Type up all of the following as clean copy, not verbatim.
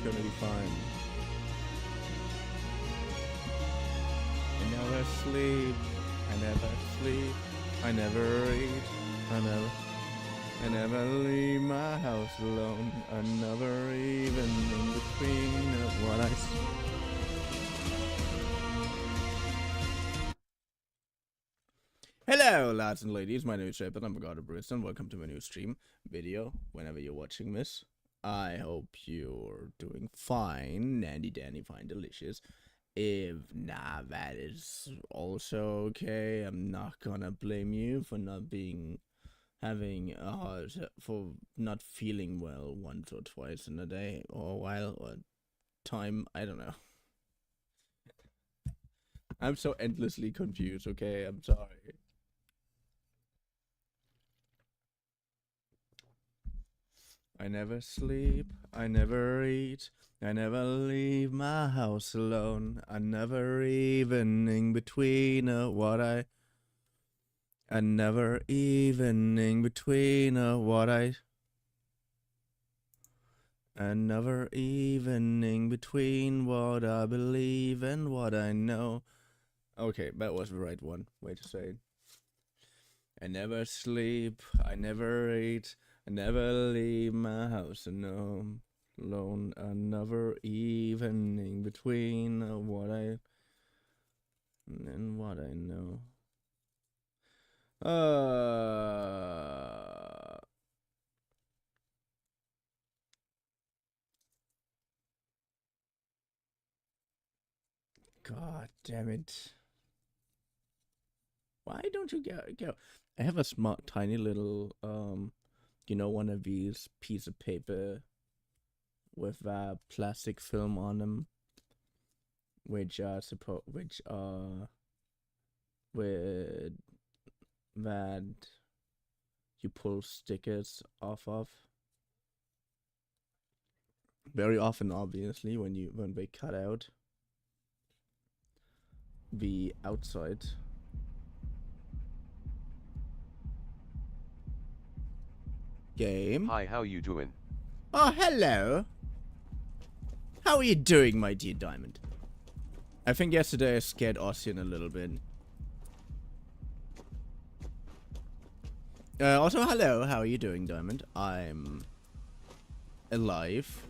gonna be fine. I never sleep, I never sleep, I never eat, I never leave my house alone. I never even in between of what I see. Hello, lads and ladies. My name is Shepard. I'm a god of Barista, and welcome to my new stream video. Whenever you're watching this, I hope you're doing fine, dandy, fine, delicious. If not, that is also okay. I'm not gonna blame you for not for not feeling well once or twice in a day or a while or time. I don't know. I'm so endlessly confused. Okay, I'm sorry. I never sleep, I never eat, I never leave my house alone. I never even in between what I never even in between what I never even in between what I believe and what I know. Okay, that was the right one. Way to say it. I never sleep, I never eat, I never leave my house alone. I never even in between what I and what I know. God damn it. Why don't you go? I have a smart, tiny little, one of these piece of paper with plastic film on them, which with that you pull stickers off of. Very often, obviously, when they cut out the outside. Game. Hi, how you doing? Oh, hello. How are you doing, my dear Diamond? I think yesterday I scared Ossian a little bit. Also, hello. How are you doing, Diamond? I'm alive.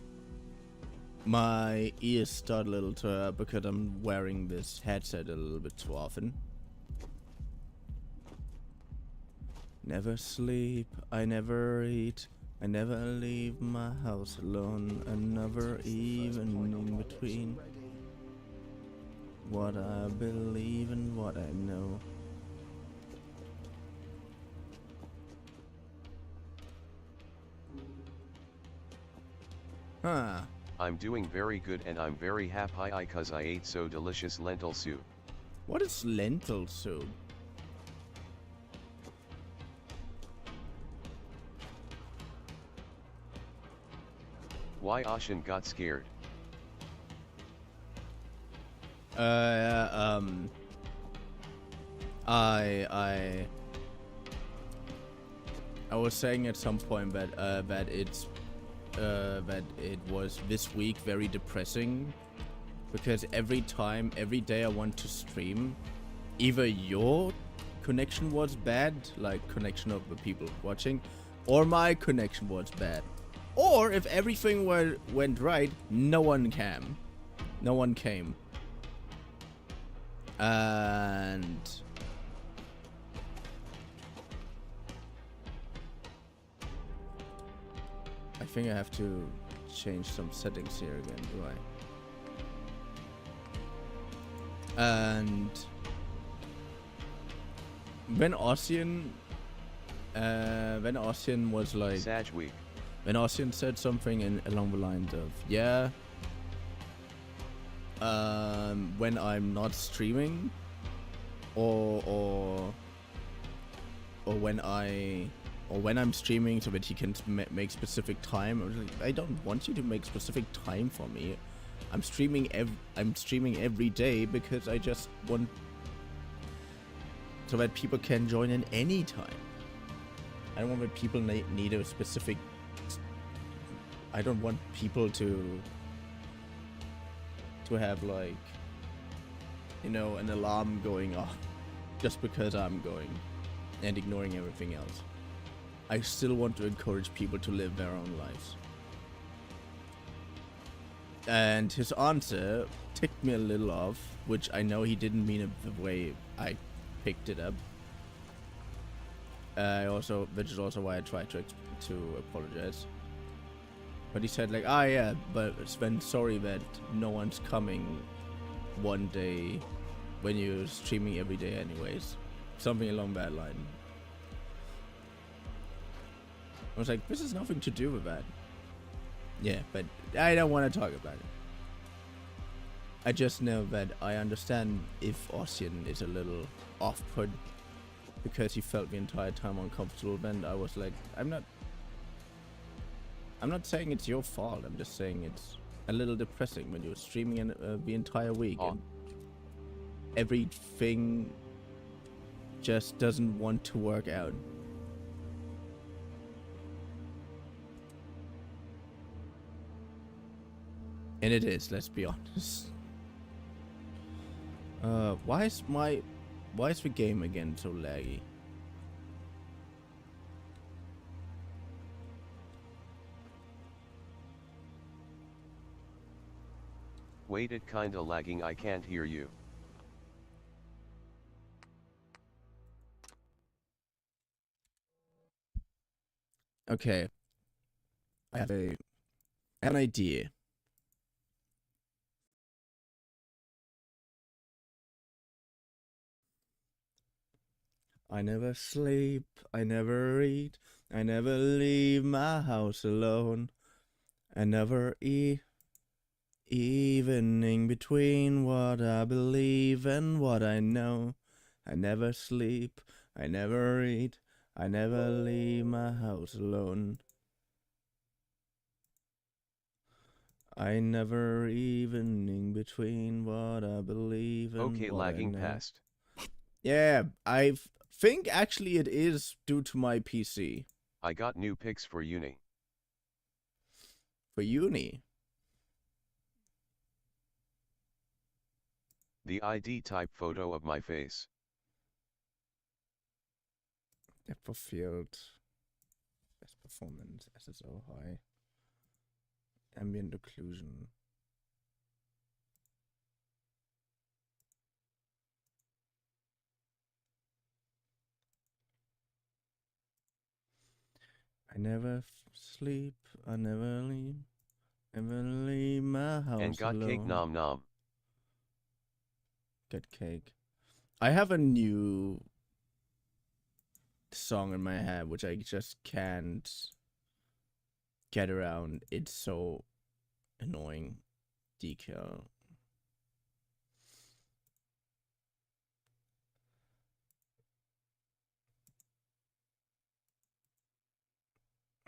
My ears start a little to hurt because I'm wearing this headset a little bit too often. Never sleep, I never eat, I never leave my house alone, I never even in between what I believe and what I know. Huh. I'm doing very good and I'm very happy cause I ate so delicious lentil soup. What is lentil soup? Why Ashin got scared? I was saying at some point that that it was this week very depressing because every day I want to stream, either your connection was bad, like connection of the people watching, or my connection was bad. Or if everything went right, no one came. And I think I have to change some settings here again, do I? And when Ossian was like Sag week. When Ossian said something along the lines of, yeah, when I'm not streaming, or when I'm streaming, so that he can make specific time. I was like, I don't want you to make specific time for me. I'm streaming every day because I just want so that people can join in any time. I don't want that people need a specific. I don't want people to to have like, you know, an alarm going off just because I'm going and ignoring everything else. I still want to encourage people to live their own lives. And his answer ticked me a little off, which I know he didn't mean it the way I picked it up. Which is also why I tried to apologize. But he said like, ah, yeah, but Sven, sorry that no one's coming one day when you're streaming every day anyways. Something along that line. I was like, this has nothing to do with that. Yeah, but I don't want to talk about it. I just know that I understand if Ossian is a little off-put because he felt the entire time uncomfortable. Then I was like, I'm not saying it's your fault. I'm just saying it's a little depressing when you're streaming the entire week and everything just doesn't want to work out. And it is, let's be honest. Why is the game again so laggy? Wait, it kinda lagging, I can't hear you. Okay. I have an idea. I never sleep, I never eat, I never leave my house alone. I never evening between what I believe and what I know. I never sleep, I never eat, I never leave my house alone. I never evening between what I believe and Okay, what lagging I know. past. Yeah, I think actually it is due to my PC. I got new pics for uni. For uni? The ID type photo of my face. Depth of field. Best performance. SSO high. Ambient occlusion. I never sleep. I never leave my house And got alone. cake nom nom. Get cake. I have a new song in my head which I just can't get around. It's so annoying. Decal.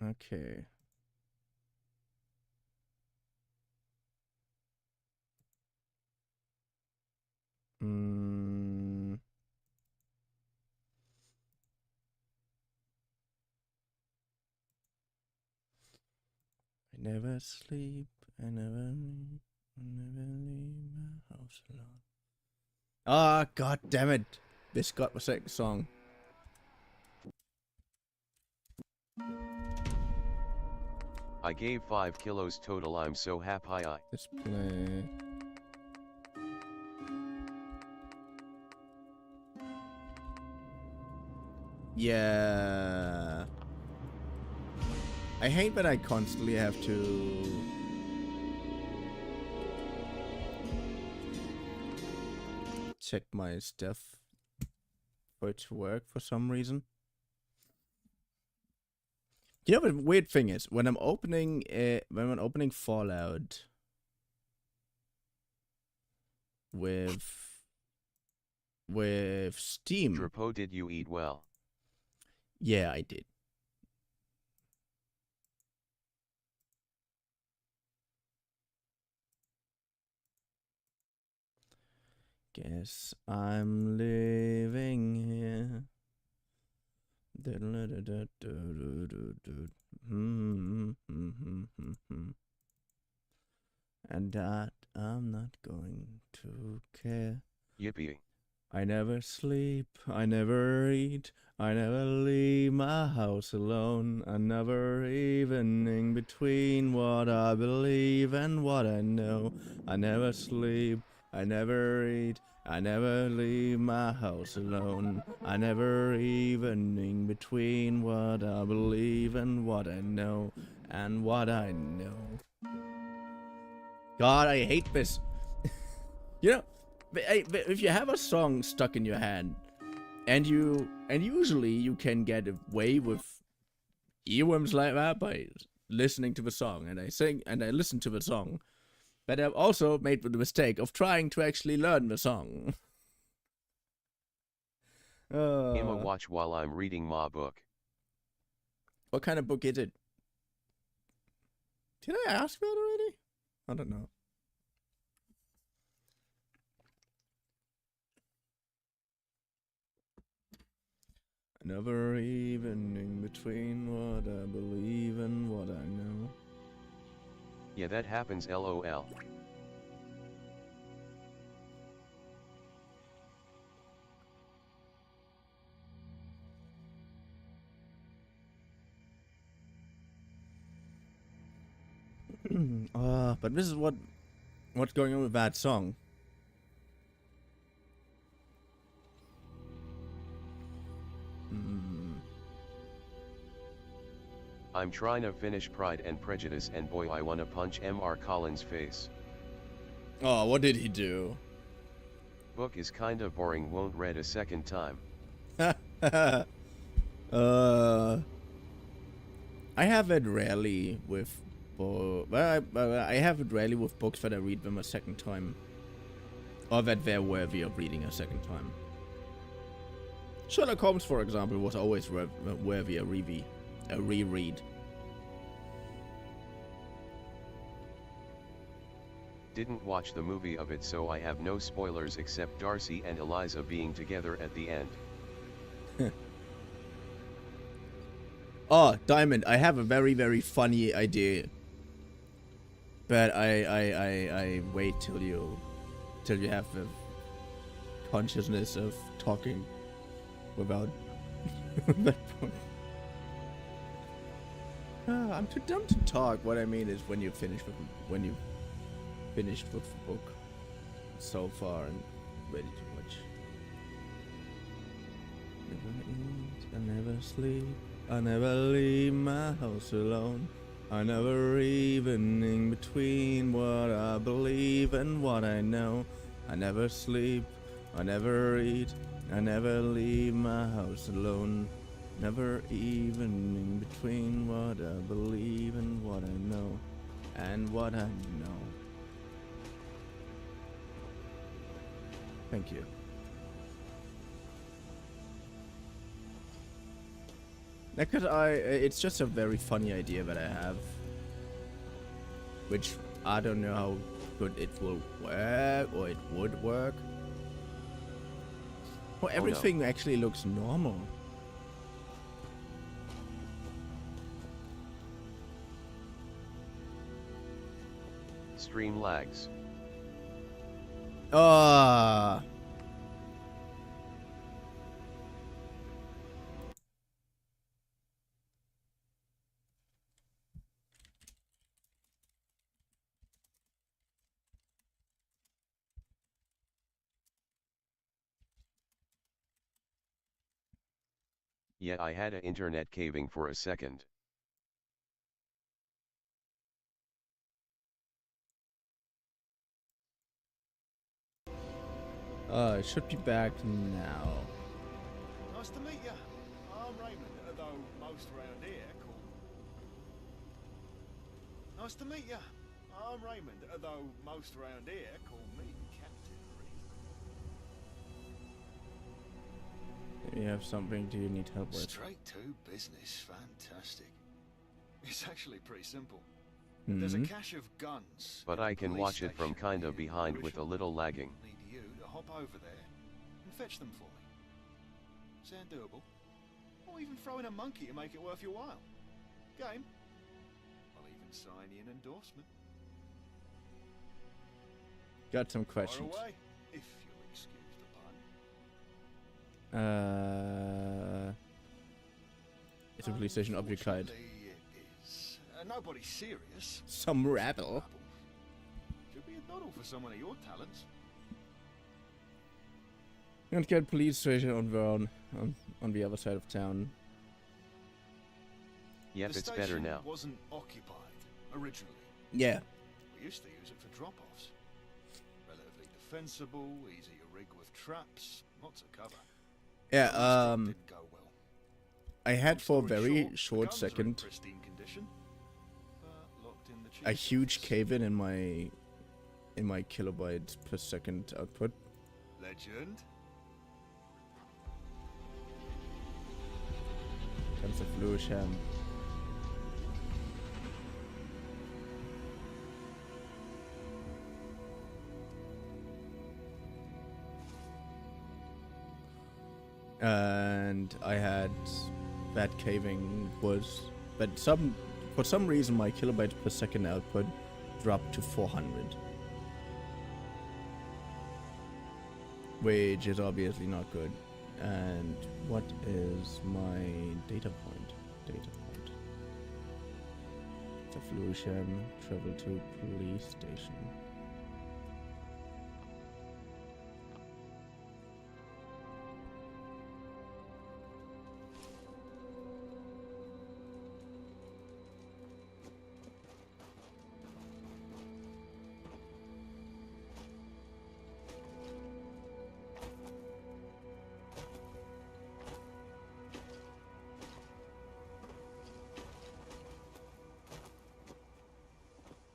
Okay. I never sleep, I never leave my house alone. Ah, god damn it. This godforsaken song. I gave 5 kilos total, I'm so happy. Display. Yeah. I hate that I constantly have to check my stuff for it to work for some reason. You know what the weird thing is? When I'm opening Fallout with Steam. Drapo, did you eat well? Yeah, I did. Guess I'm living here. And that I'm not going to care. Yippee. I never sleep, I never eat, I never leave my house alone. Another evening between what I believe and what I know. I never sleep, I never eat, I never leave my house alone. I never evening between what I believe and what I know. And what I know. God, I hate this. You know, if you have a song stuck in your head, and usually you can get away with earworms like that by listening to the song, and I listen to the song, but I've also made the mistake of trying to actually learn the song. I'ma watch while I'm reading my book. What kind of book is it? Did I ask that already? I don't know. Another evening between what I believe and what I know. Yeah, that happens, lol. But this is what's going on with that song. I'm trying to finish Pride and Prejudice, and boy, I wanna punch M.R. Collins' face. Oh, what did he do? Book is kinda boring, won't read a second time. I have it rarely with I have it rarely with books that I read them a second time, or that they're worthy of reading a second time. Sherlock Holmes, for example, was always worthy a reread. Didn't watch the movie of it, so I have no spoilers except Darcy and Eliza being together at the end. Oh, Diamond, I have a very, very funny idea. But I wait till you have the consciousness of talking without that book. I'm too dumb to talk. What I mean is when you finished with the book so far and ready to watch. Never eat, I never sleep, I never leave my house alone. I never evening between what I believe and what I know. I never sleep, I never eat, I never leave my house alone. Never evening between what I believe and what I know. And what I know. Thank you. Because it's just a very funny idea that I have, which I don't know how good it will work, or it would work. Well, everything actually looks normal. Stream lags. Ah. Yeah, I had a internet caving for a second. It should be back now. Nice to meet you. I'm Raymond, although most around here call... Nice to meet you. I'm Raymond, although most around here call me Captain Reed. Do you have something do you need help with? Straight to business. Fantastic. It's actually pretty simple. There's a cache of guns. But at I the can police watch it from station kinda near behind the with a original. little lagging. Need you to hop over there and fetch them for me. Sound doable? Or even throw in a monkey to make it worth your while. Game? I'll even sign you an endorsement. Got some Fire questions. away, if you'll excuse the pun. It's a police station occupied. Unfortunately, it is. Nobody's serious. Some rabble. Should be a doddle for someone of your talents. And get police station on the other side of town. Yep, The it's better station now. wasn't occupied originally. Yeah. We used to use it for drop-offs. Relatively defensible, easy to rig with traps, lots of cover. Yeah, Didn't go well. I had for a Story very short, the short guns are in second pristine condition, but locked in the a chief's huge office. cave-in in my kilobytes per second output. Legend. Comes the Fluisham. And I had that caving was, but for some reason my kilobytes per second output dropped to 400, which is obviously not good. And what is my data point? The Fluisham, travel to police station.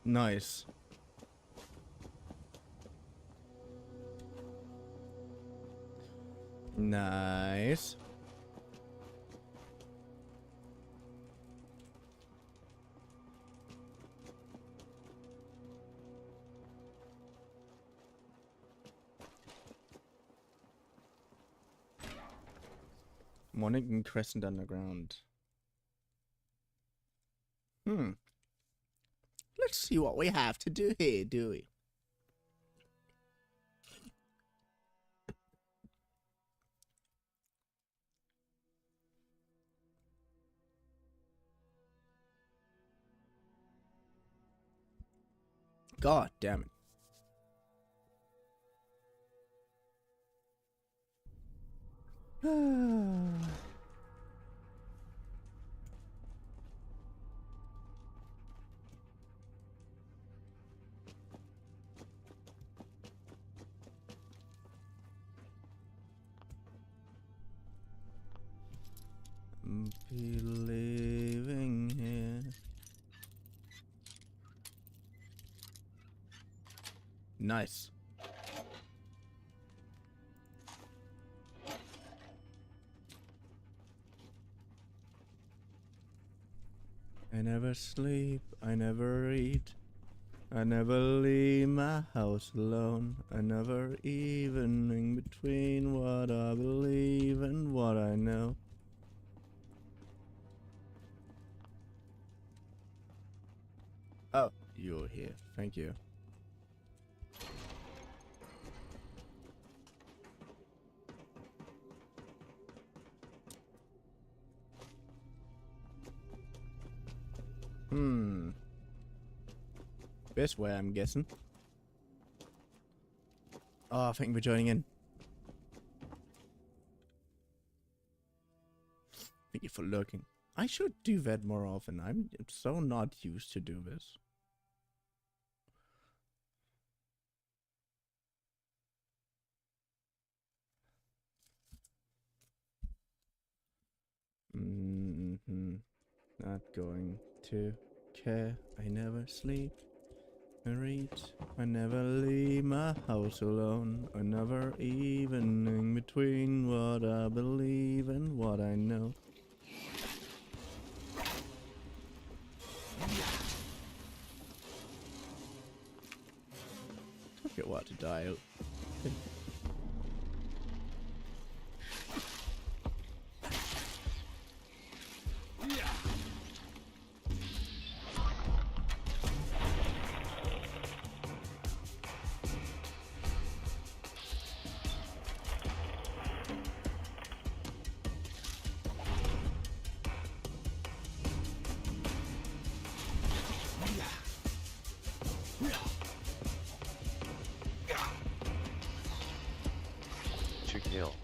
Nice. Nice. Morning Crescent Underground. Let's see what we have to do here, do we? God damn it. Believing here. Nice. I never sleep, I never eat, I never leave my house alone. I never even in between what I believe and what I know. Oh, you're here. Thank you. This way, I'm guessing. Oh, thank you for joining in. Thank you for lurking. I should do that more often. I'm so not used to do this. Not going to care. I never sleep. I read. I never leave my house alone. I never even in between what I believe and what I know. Took a while to dial. Chick Hill.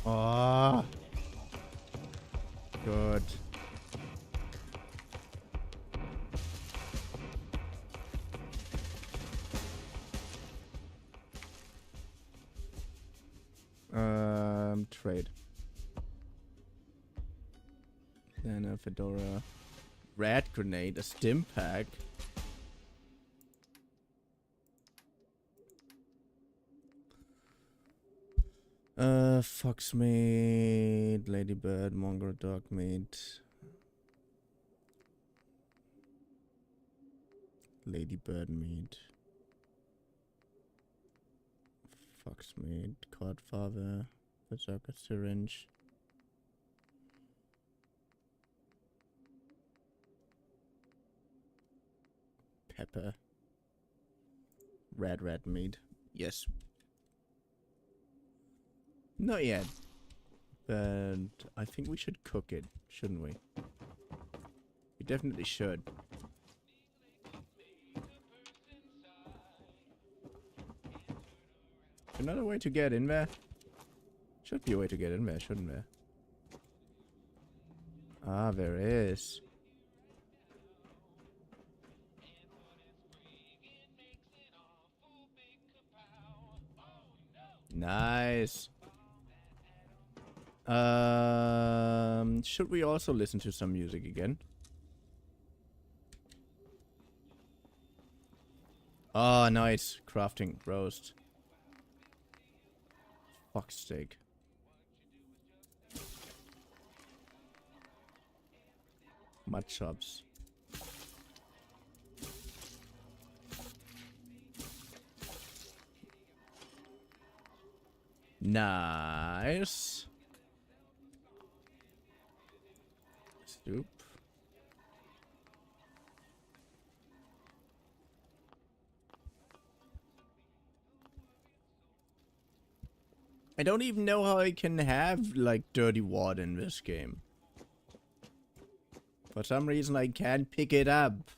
Oh. Good. Trade. Then a fedora. Rat grenade, a stim pack. Fox meat, ladybird, mongrel dog meat. Ladybird meat. Fox meat, codfather, berserker syringe. Pepper. Rat meat. Yes. Not yet. But I think we should cook it, shouldn't we? We definitely should. Another way to get in there? Should be a way to get in there, shouldn't there? Ah, there is. Nice. Should we also listen to some music again? Oh, nice. Crafting roast. Fox steak. Mud chops. Nice. Soup. I don't even know how I can have, like, dirty water in this game. For some reason, I can't pick it up.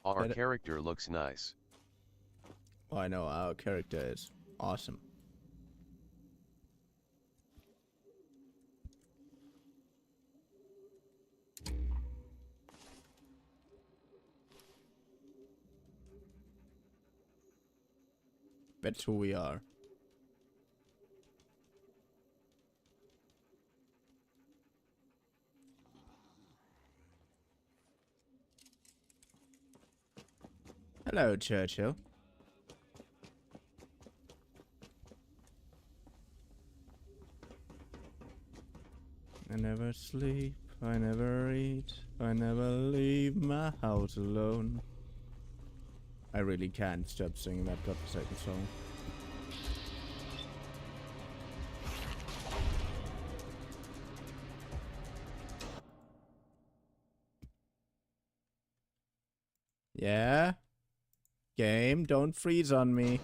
Our character looks nice. Oh, I know, our character is awesome. That's who we are. Hello, Churchill. I never sleep, I never eat, I never leave my house alone. I really can't stop singing that godforsaken song. Yeah? Game, don't freeze on me.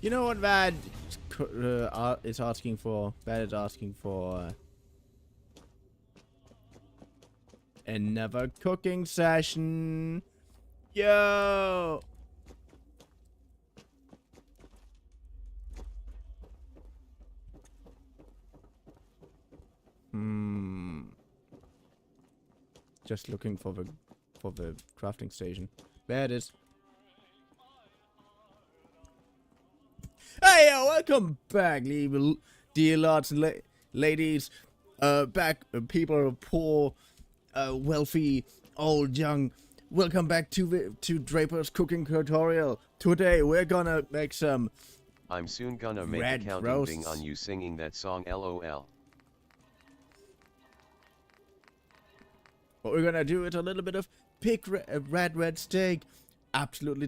You know what that is asking for? That is asking for another cooking session. Yo! Just looking for the crafting station. There it is. Hey, welcome back, dear lords and ladies. People, poor, wealthy, old, young. Welcome back to Draper's cooking tutorial. Today we're gonna make some. I'm soon gonna make red a counting roasts. thing on you singing that song LOL. What we're gonna do is a little bit of pig red steak. Absolutely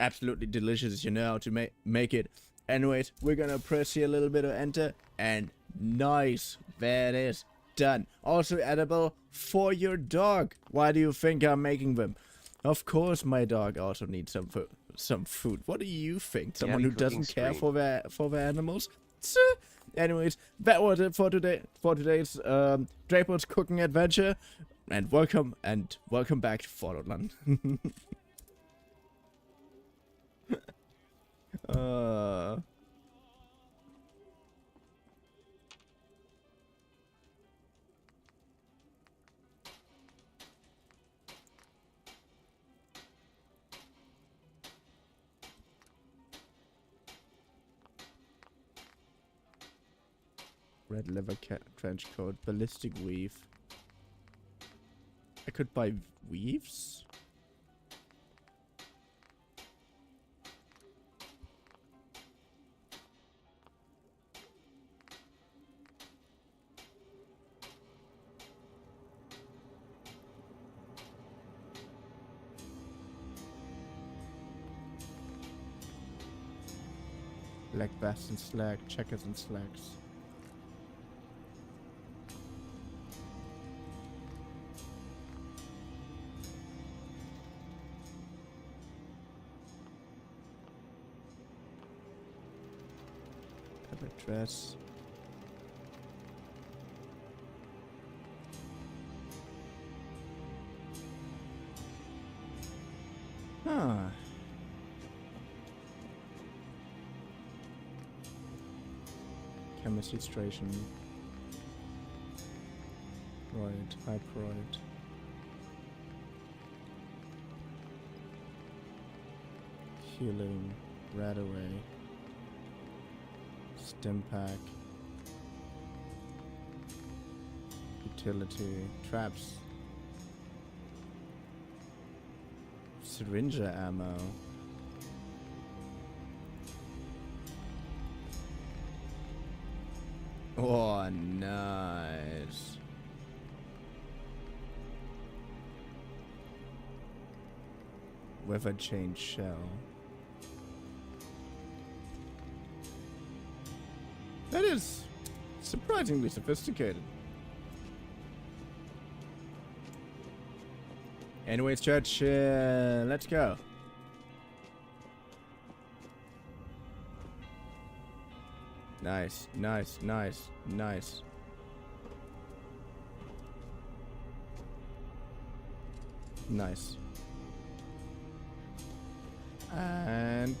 absolutely delicious. You know how to make it. Anyways, we're gonna press here a little bit of enter, and nice, that is done. Also edible for your dog. Why do you think I'm making them? Of course, my dog also needs some food. What do you think? Someone Daddy who cooking doesn't care stream. for their animals? Anyways, that was it for today's Draper's cooking adventure, and welcome back to Fortnite. Red leather trench coat, ballistic weave. I could buy weaves? Black vest and slack, checkers and slacks. Dress. Huh. Chemistry station. Right, hyperite. Healing. Radaway. Stim pack. Utility. Traps. Syringe ammo. Oh, nice. Weather change shell. That is surprisingly sophisticated. Anyways, church, let's go. Nice, nice, nice, nice. Nice. And...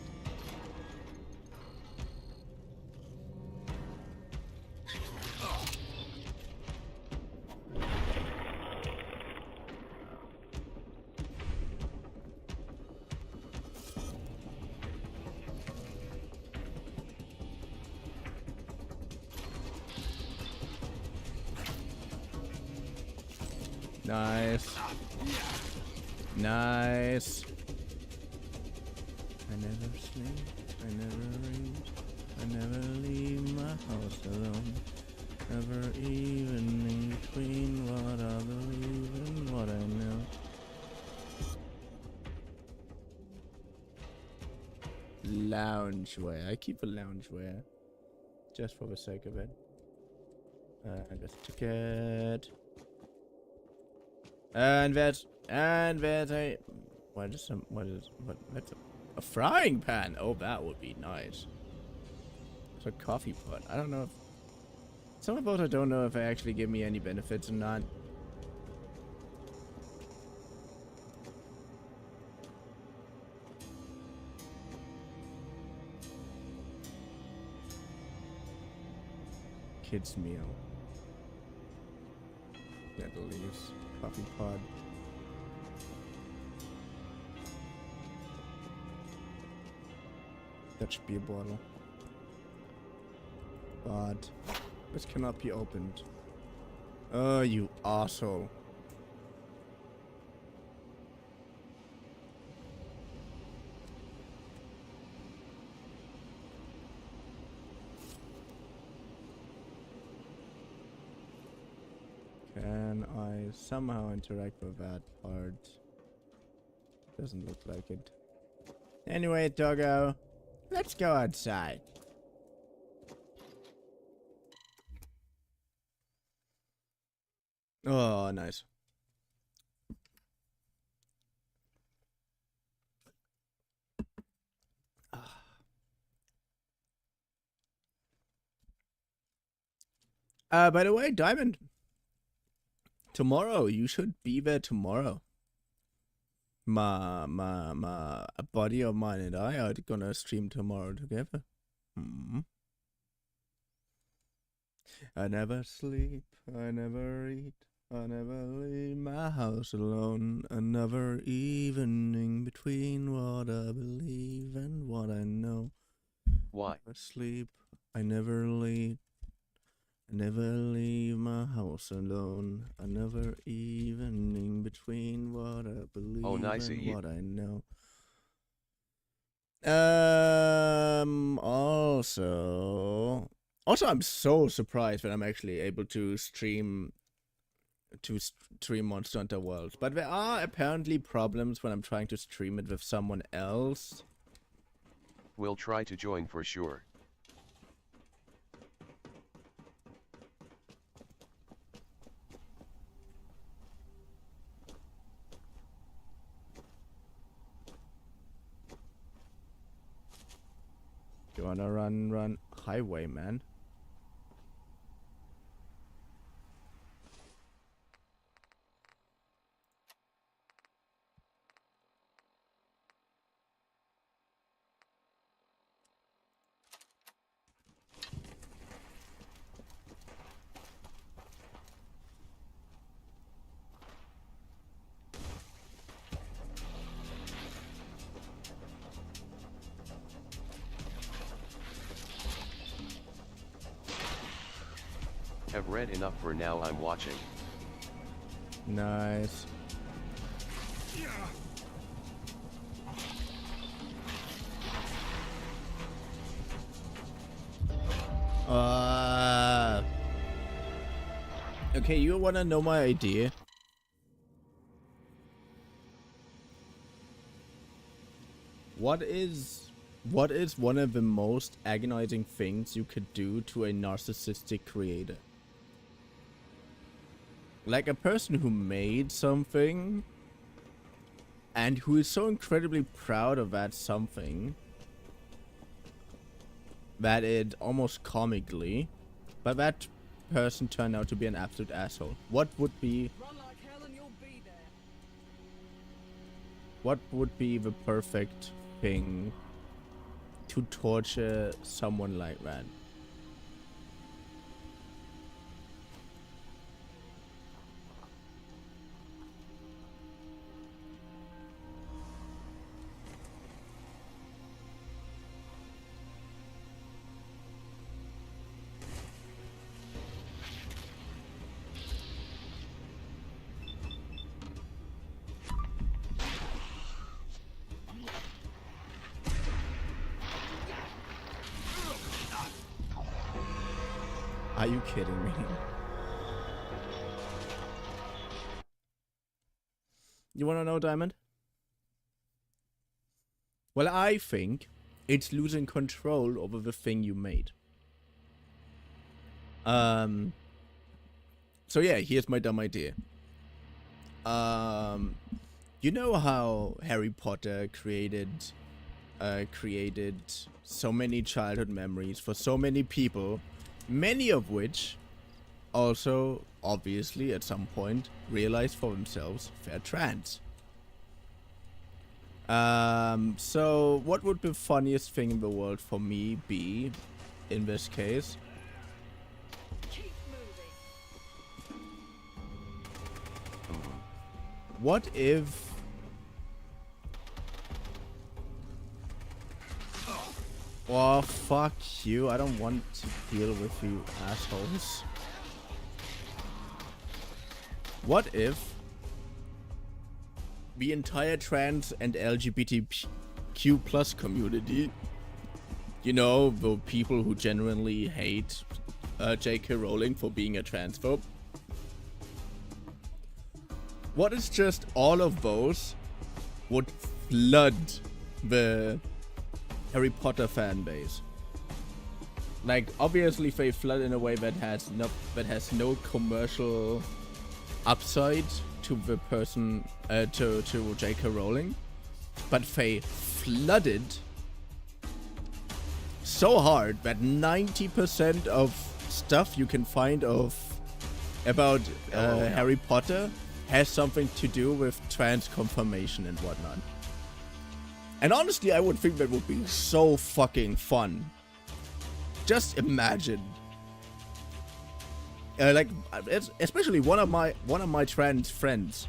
Nice. Nice. I never sleep, I never read, I never leave my house alone. Never even in between what I believe and what I know. Loungewear. I keep a loungewear. Just for the sake of it. That's a ticket. And that's a that's a frying pan. Oh, that would be nice. It's a coffee pot. I don't know if some of those I don't know if they actually give me any benefits or not. Kids meal. That leaves. Coffee pod. Dutch beer bottle. But this cannot be opened. Oh, you asshole. Can I somehow interact with that part? Doesn't look like it. Anyway, doggo, let's go outside. Oh, nice. By the way, Diamond, tomorrow, you should be there tomorrow. A buddy of mine and I are gonna stream tomorrow together. I never sleep, I never eat, I never leave my house alone. Another evening between what I believe and what I know. Why? I never sleep, I never leave. I never leave my house alone. Another evening between what I believe and what I know. Also, I'm so surprised that I'm actually able to stream Monster Hunter World. But there are apparently problems when I'm trying to stream it with someone else. We'll try to join for sure. You wanna run highway, man? Have read enough for now, I'm watching. Nice. Okay, you wanna know my idea? What is one of the most agonizing things you could do to a narcissistic creator? Like a person who made something and who is so incredibly proud of that something that it almost comically, but that person turned out to be an absolute asshole. What would be the perfect thing to torture someone like that? Are you kidding me? You wanna know, Diamond? Well, I think it's losing control over the thing you made. So yeah, here's my dumb idea. You know how Harry Potter created so many childhood memories for so many people, many of which also, obviously, at some point, realized for themselves they're trans. So what would the funniest thing in the world for me be, in this case? Keep moving. What if... Oh, fuck you. I don't want to deal with you assholes. What if the entire trans and LGBTQ plus community, you know, the people who genuinely hate J.K. Rowling for being a transphobe, what is just all of those would flood the Harry Potter fan base. Like, obviously they flood in a way that has no commercial upside to the person, to J.K. Rowling, but they flooded so hard that 90% of stuff you can find about Harry Potter has something to do with trans confirmation and whatnot. And honestly, I would think that would be so fucking fun. Just imagine, like, especially one of my trans friends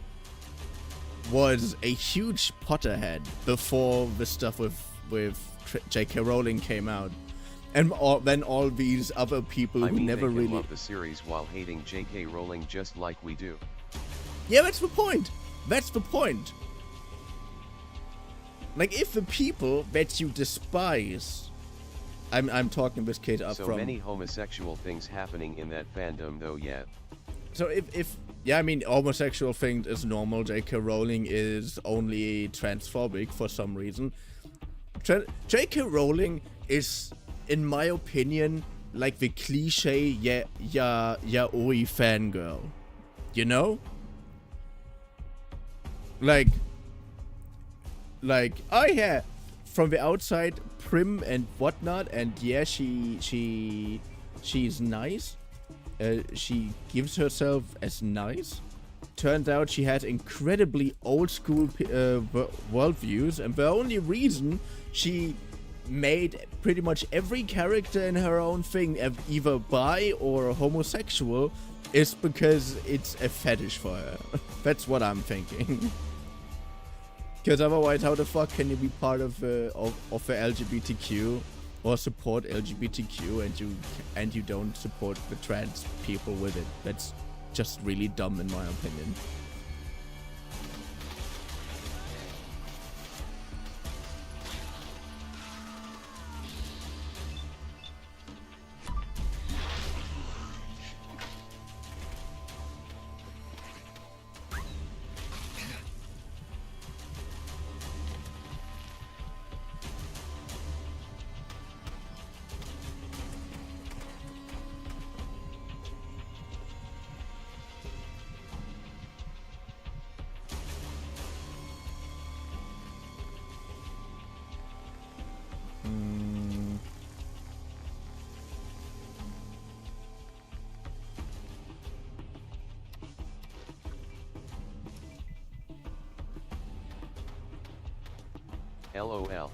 was a huge Potterhead before the stuff with J.K. Rowling came out, and then all these other people who never they really love the series while hating J.K. Rowling just like we do. Yeah, that's the point. That's the point. Like, if the people that you despise, I'm talking in this case up so from. Many homosexual things happening in that fandom though yet. So if yeah, I mean, homosexual thing is normal. J.K. Rowling is only transphobic for some reason. J.K. Rowling is, in my opinion, like the cliche yaoi fangirl. You know? Like, oh yeah, from the outside, prim and whatnot, and yeah, she's nice. She gives herself as nice. Turns out she has incredibly old school worldviews, and the only reason she made pretty much every character in her own thing either bi or homosexual is because it's a fetish for her. That's what I'm thinking. Because otherwise, how the fuck can you be part of the LGBTQ or support LGBTQ and you don't support the trans people with it? That's just really dumb in my opinion. LOL.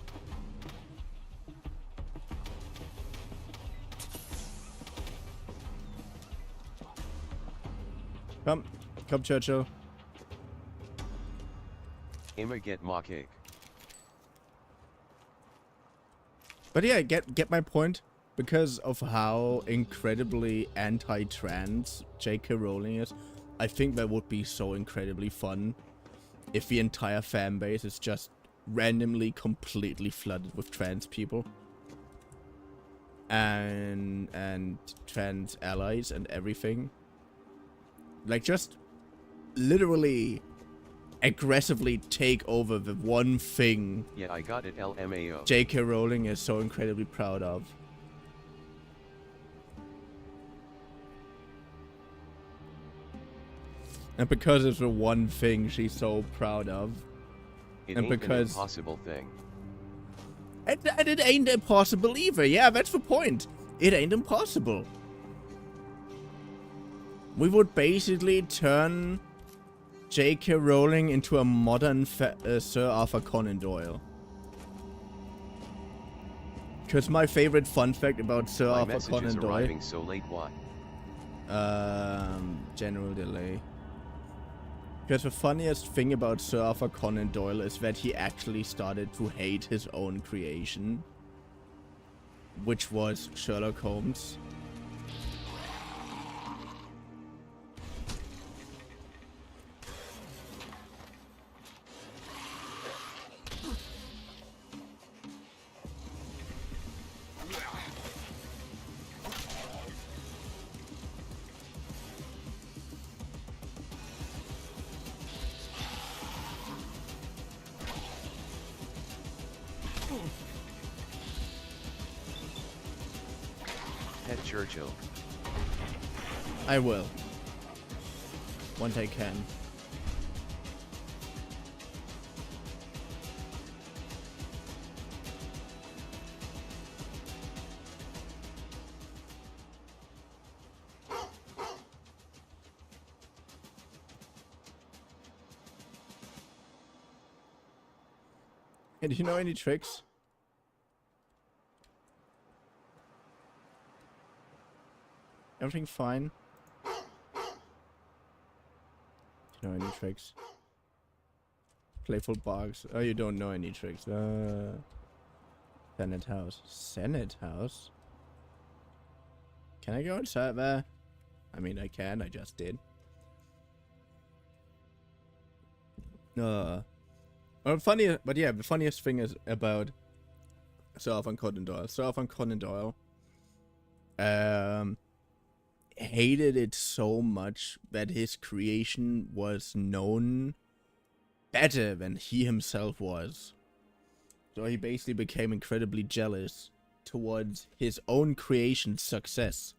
Come, Churchill. I'ma get my cake. But yeah, get my point. Because of how incredibly anti-trans J.K. Rowling is, I think that would be so incredibly fun if the entire fan base is just randomly completely flooded with trans people and trans allies and everything. Like, just literally aggressively take over the one thing Yeah, I got it, LMAO. J.K. Rowling is so incredibly proud of. And because it's the one thing she's so proud of. It and ain't because an impossible thing. And it ain't impossible either. Yeah, that's the point. It ain't impossible. We would basically turn J.K. Rowling into a modern Sir Arthur Conan Doyle. Because my favorite fun fact about Sir My Arthur message Conan is Doyle... arriving so late, why? General delay. Because the funniest thing about Sir Arthur Conan Doyle is that he actually started to hate his own creation, which was Sherlock Holmes. pet Churchill. I will. Once I can. Hey, do you know any tricks? Everything fine? Do you know any tricks? Playful box. Oh, you don't know any tricks. Senate house. Senate house? Can I go inside there? I mean, I can. I just did. Well, funny, but yeah, the funniest thing is about Sir Arthur Conan Doyle. Sir Arthur Conan Doyle hated it so much that his creation was known better than he himself was. So he basically became incredibly jealous towards his own creation's success.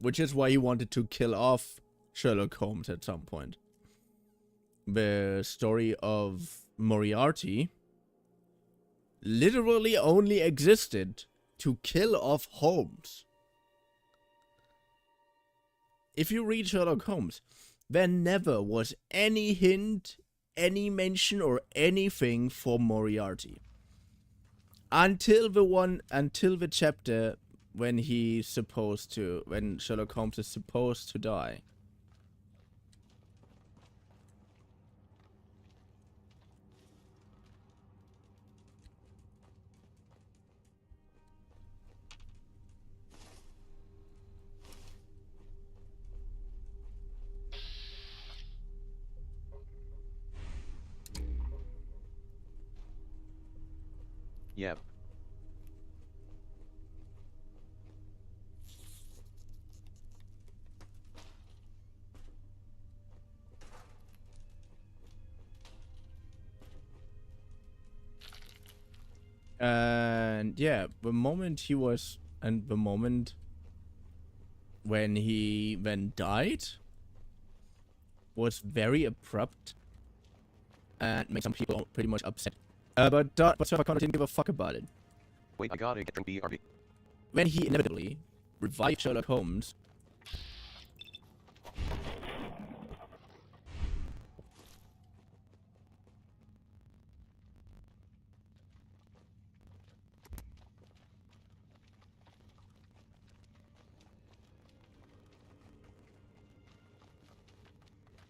Which is why he wanted to kill off Sherlock Holmes at some point. The story of Moriarty literally only existed to kill off Holmes. If you read Sherlock Holmes, there never was any hint, any mention, or anything for Moriarty. Until the chapter when when Sherlock Holmes is supposed to die. Yep. And yeah, the moment when he then died was very abrupt and made some people pretty much upset. But Sir Connor didn't give a fuck about it. Wait, I gotta get from BRB. When he inevitably revived Sherlock Holmes.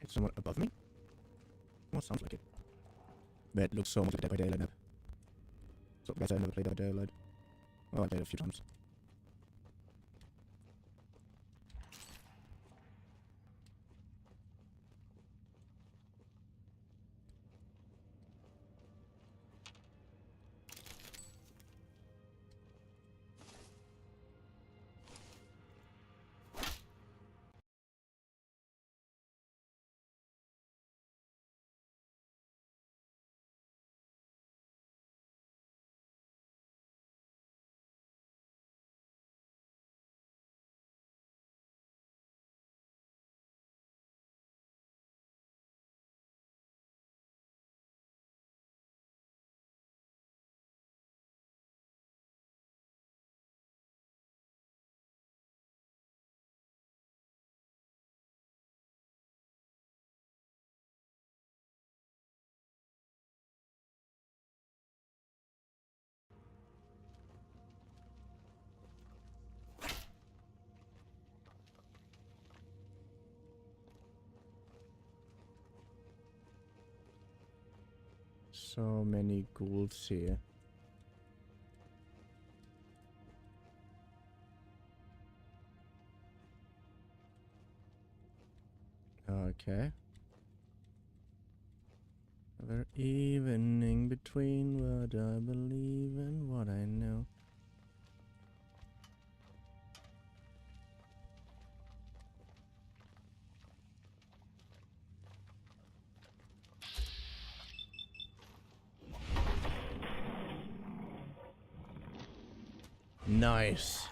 It's someone above me? What sounds like it? That looks so much like Dead by Daylight map. So guys, I never played Dead by Daylight. Oh, I played it a few times. So many ghouls here. Okay. Another evening between what I believe and what I know. Nice.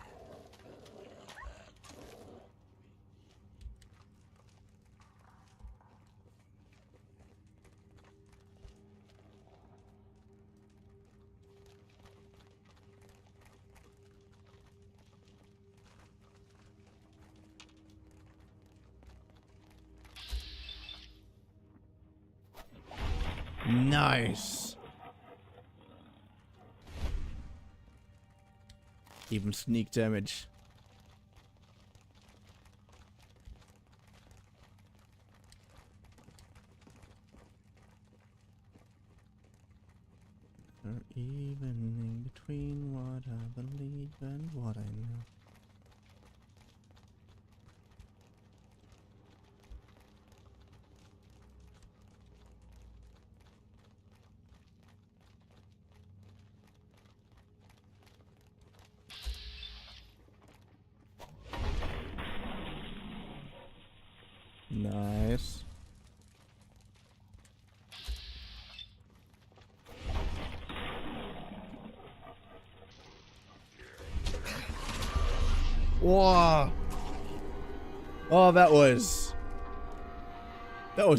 Nice. Even sneak damage. Or even in between what I believe and what I know. Nice. Whoa. Oh, that was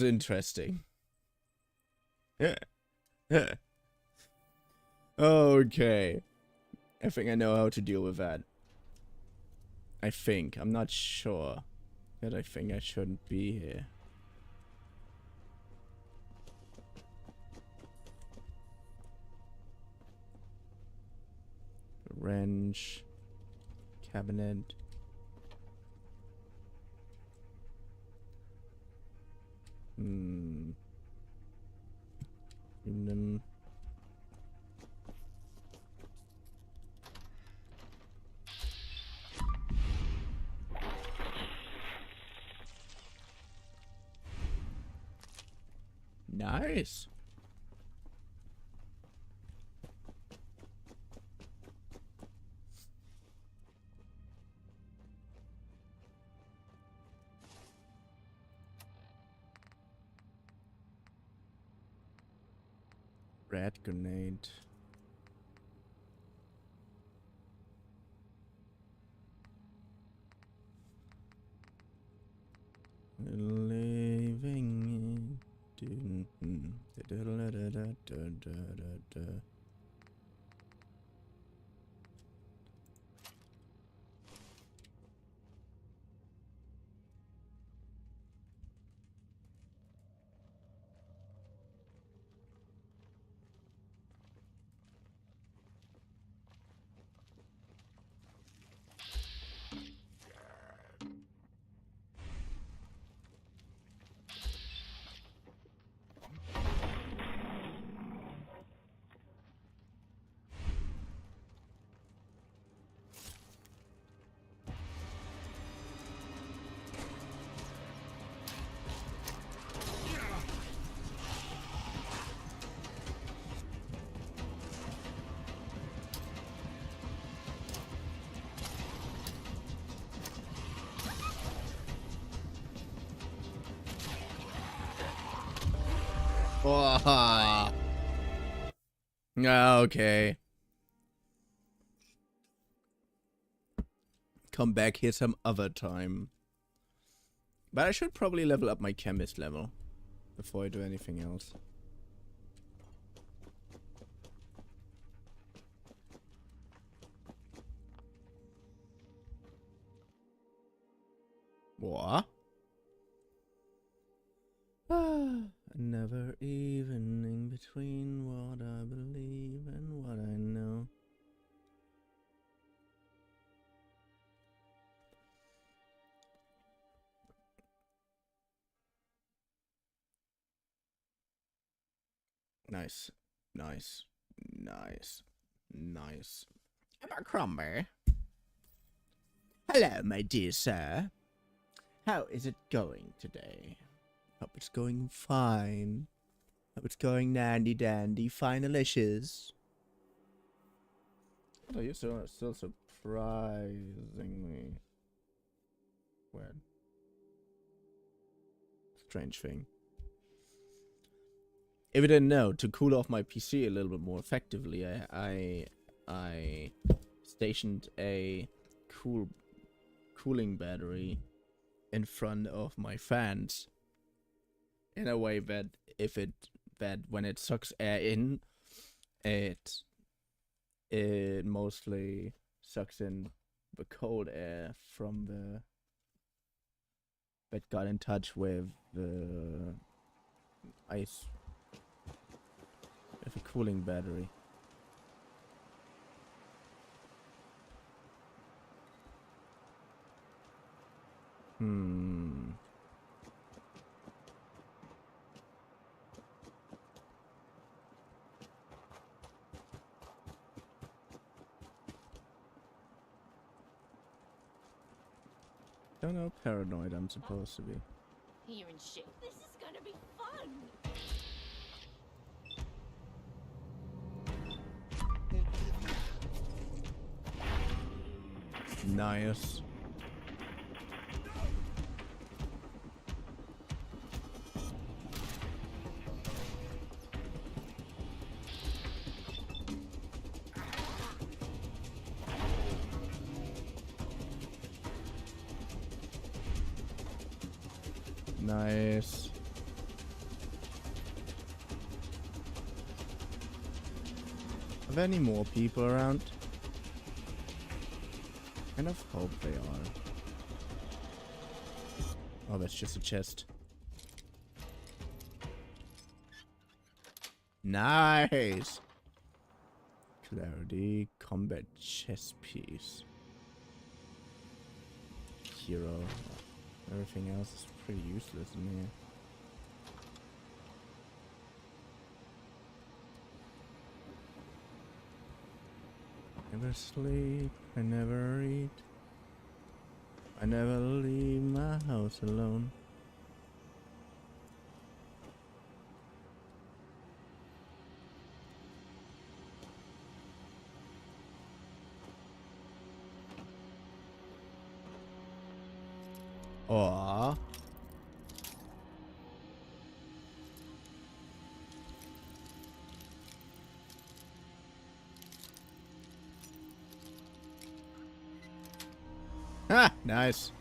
interesting. Yeah. Yeah. Okay. I think I know how to deal with that. I think. I'm not sure. But I think I shouldn't be here. Wrench. Cabinet. Them. Nice. Red grenade. Living in. Oh. Okay. Come back here some other time. But I should probably level up my chemist level before I do anything else. What? Never evening between what I believe and what I know. Nice. Nice. Nice. Nice. Abercrombie. Hello, my dear sir. How is it going today? Hope it's going fine. Hope it's going dandy dandy, finalicious. Oh, you're still surprisingly weird. Strange thing. If you didn't know, to cool off my PC a little bit more effectively, I stationed a cooling battery in front of my fans in a way that that when it sucks air in, it mostly sucks in the cold air from the that got in touch with the ice with a cooling battery. Don't know how paranoid I'm supposed to be. Hearing shit. This is gonna be fun. Nice. Nice. Are there any more people around? Kind of hope they are. Oh, that's just a chest. Nice! Clarity, combat chest piece. Hero. Everything else is pretty useless in here. Never sleep, I never eat. I never leave my house alone. Aww. Ah, nice.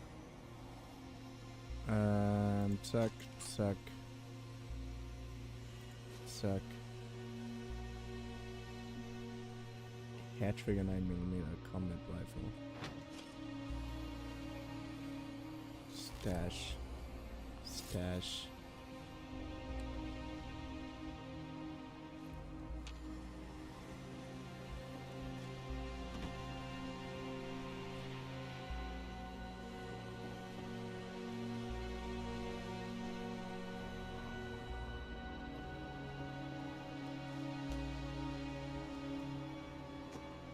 Suck, suck, suck. Hair trigger 9mm combat rifle. Stash. Stash.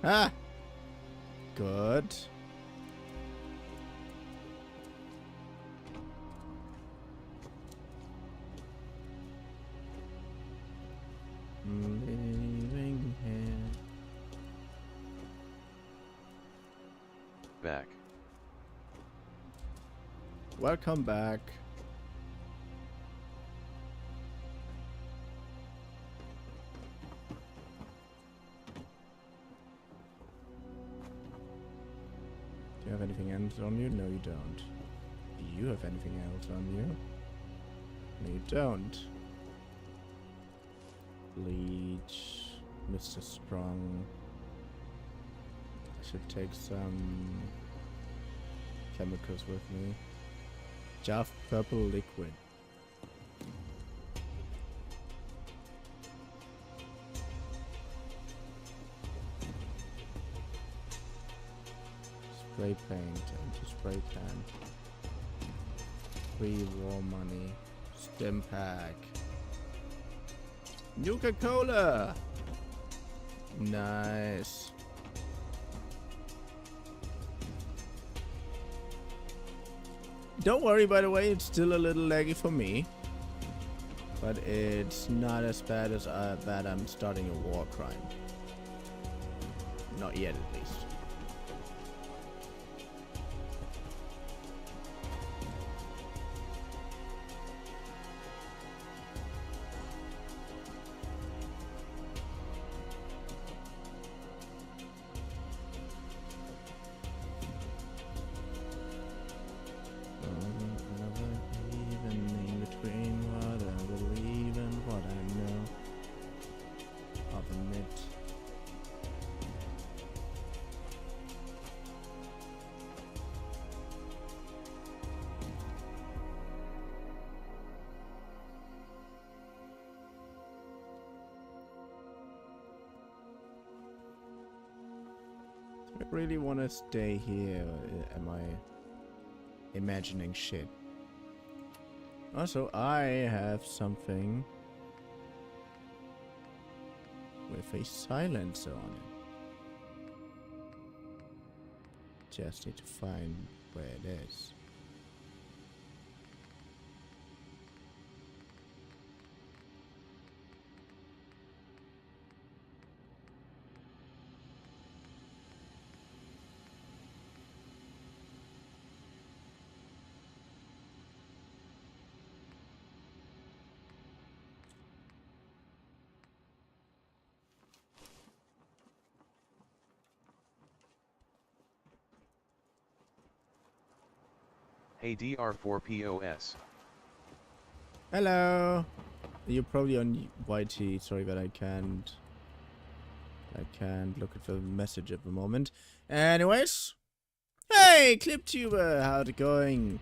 Ah! Good. Living here. Back. Welcome back. Do you have anything else on you? No, you don't. Do you have anything else on you? No, you don't. Bleach. Mr. Strong. I should take some chemicals with me. Jar of purple liquid. Spray paint, anti-spray can. Free war money. Stim pack. Nuka-Cola! Nice. Don't worry, by the way, it's still a little laggy for me. But it's not as bad as that I'm starting a war crime. Not yet, at least. I really want to stay here. Or am I imagining shit? Also, I have something with a silencer on it. Just need to find where it is. Hey DR4POS. Hello. You're probably on YT. Sorry that I can't look at the message at the moment. Anyways, hey Cliptuber, how's it going?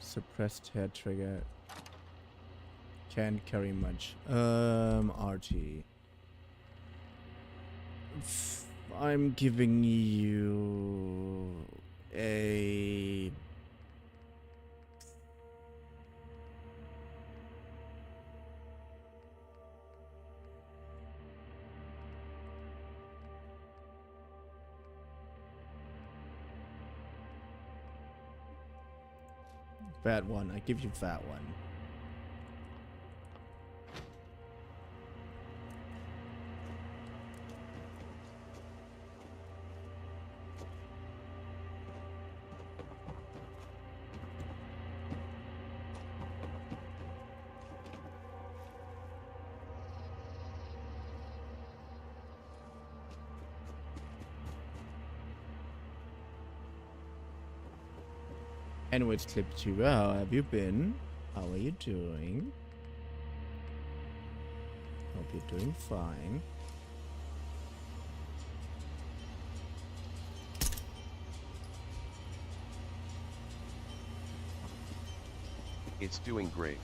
Suppressed hair trigger. Can't carry much. RT. I'm giving you a bad one. I give you that one. Anyways, Cliptuber, how have you been? How are you doing? Hope you're doing fine. It's doing great.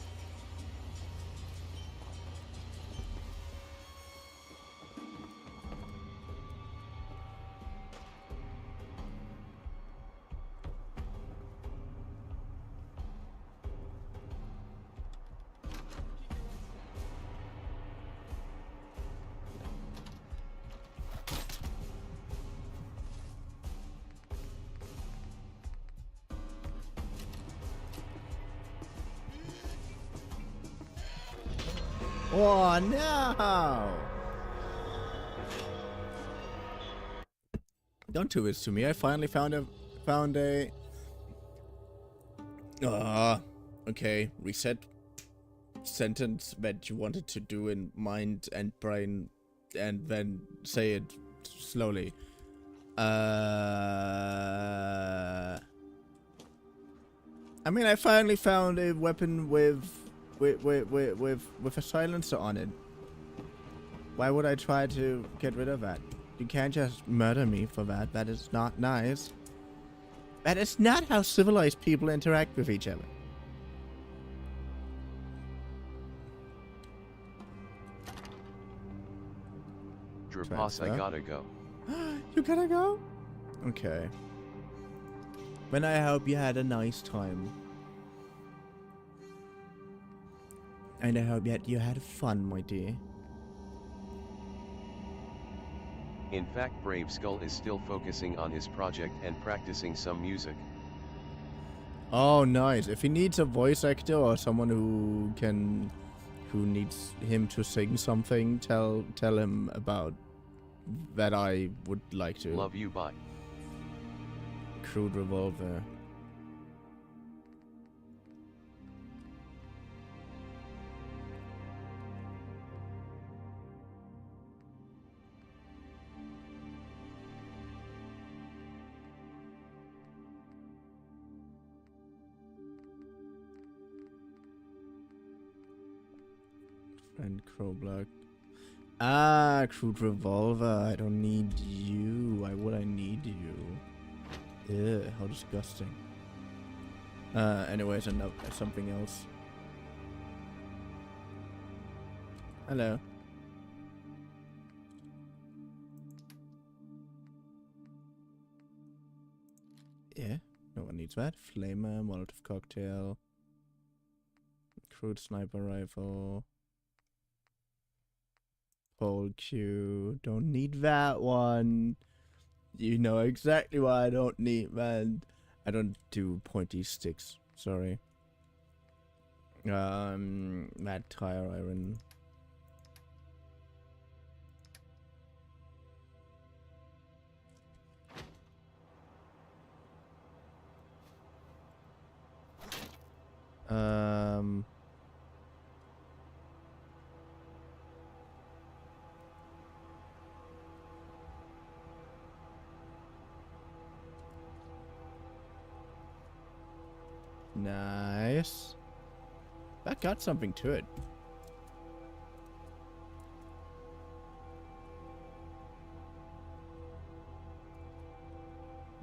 Oh no! Don't do this to me. I finally found a okay, reset sentence that you wanted to do in mind and brain and then say it slowly. I mean, I finally found a weapon with a silencer on it. Why would I try to get rid of that? You can't just murder me for that. That is not nice. That is not how civilized people interact with each other. Drapas, I gotta go. You gotta go? Okay. Then I hope you had a nice time. And I hope that you had fun, my dear. In fact, Brave Skull is still focusing on his project and practicing some music. Oh, nice. If he needs a voice actor or someone who needs him to sing something, tell him about that. I would like to. Love you, bye. Crude Revolver. And Crowblock. Ah, Crude Revolver. I don't need you. Why would I need you? Ew, how disgusting. Anyways, something else. Hello. Yeah, no one needs that. Flamer, Molotov cocktail, crude sniper rifle, pole Q. Don't need that one. You know exactly why I don't need that. I don't do pointy sticks. Sorry. That tire iron. Nice. That got something to it.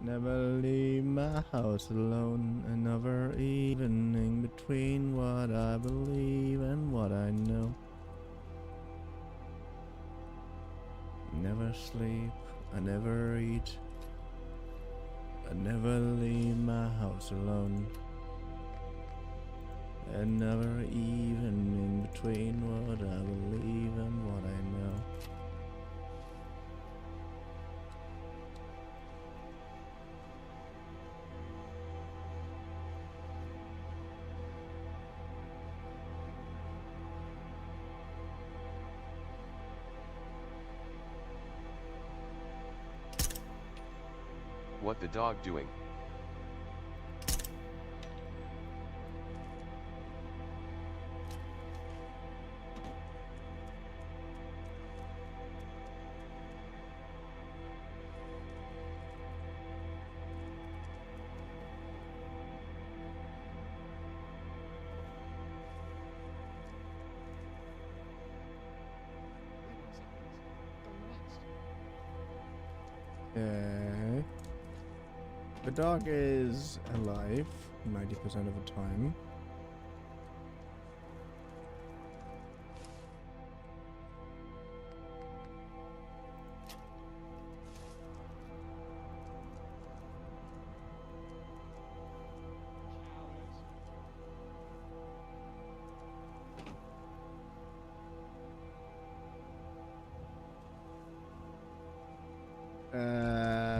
Never leave my house alone. Another evening between what I believe and what I know. Never sleep, I never eat. I never leave my house alone. Another evening between what I believe and what I know. What the dog doing? Okay. The dog is alive 90% of the time.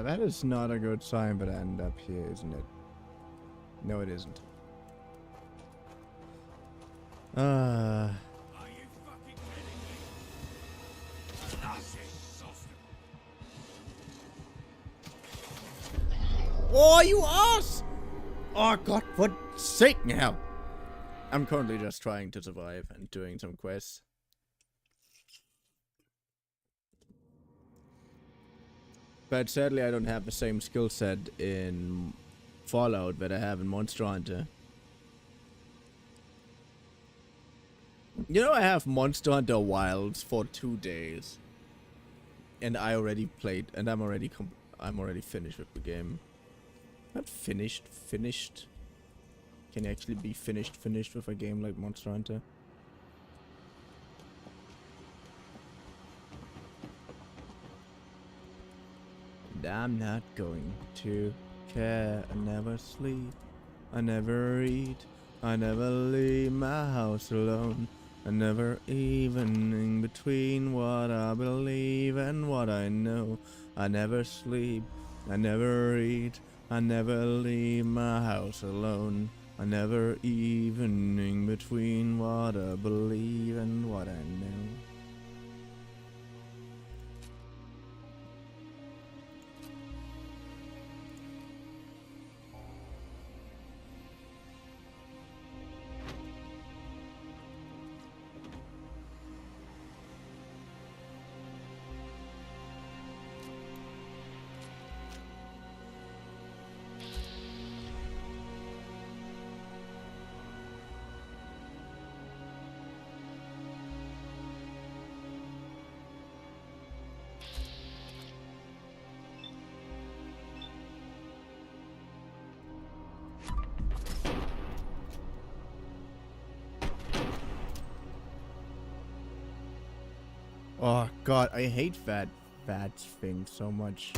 That is not a good sign, but I end up here, isn't it? No, it isn't. Are you fucking kidding me? Oh, you ass! Oh, God, for sake now! I'm currently just trying to survive and doing some quests. But sadly, I don't have the same skill set in Fallout that I have in Monster Hunter. You know, I have Monster Hunter Wilds for 2 days, and I already played, and I'm already finished with the game. Not finished. Can you actually be finished with a game like Monster Hunter? And I'm not going to care. I never sleep, I never eat, I never leave my house alone. I never evening between what I believe and what I know. I never sleep, I never eat, I never leave my house alone. I never evening between what I believe and what I know. Oh god, I hate that thing so much.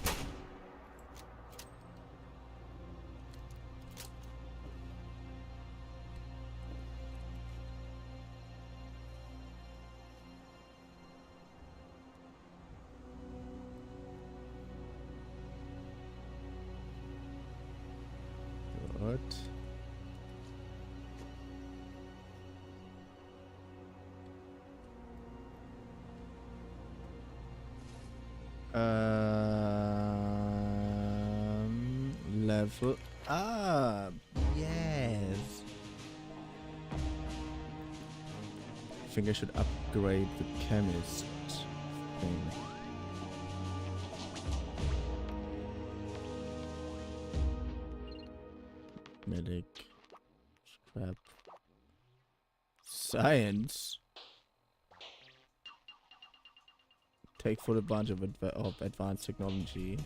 What? Level up. Yes. I think I should upgrade the chemist thing. Medic. Scrap. Science. Take full advantage of advanced technology.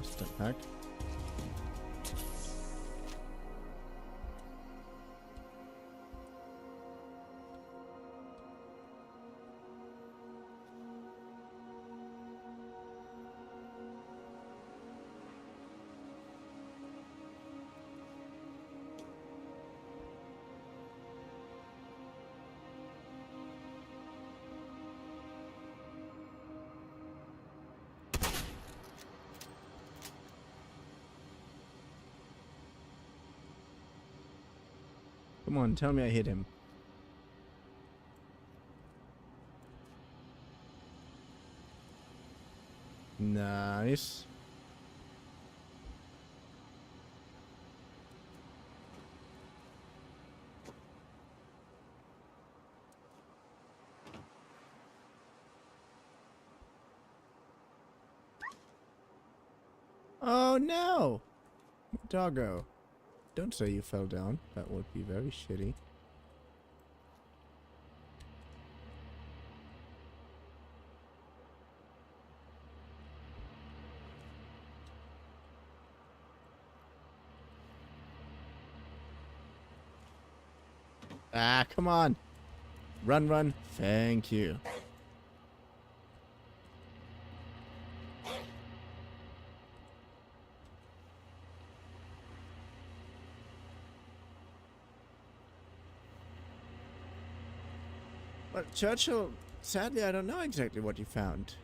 Step back. Come on, tell me I hit him. Nice. Oh no! Doggo. Don't say you fell down. That would be very shitty. Ah, come on. Run, run. Thank you. Well, Churchill, sadly, I don't know exactly what you found.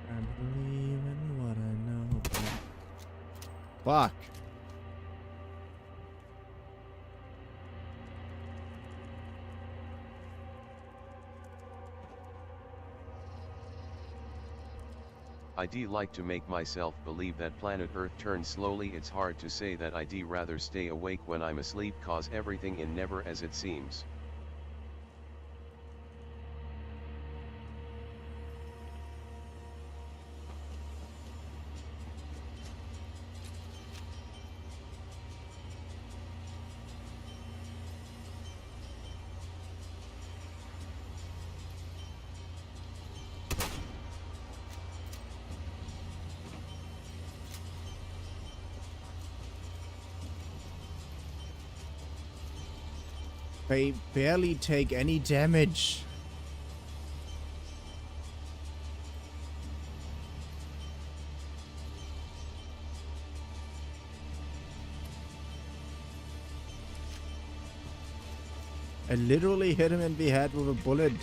I believe in what I know. Fuck. I'd like to make myself believe that planet Earth turns slowly. It's hard to say that I'd rather stay awake when I'm asleep, cause everything in never as it seems. They barely take any damage. I literally hit him in the head with a bullet.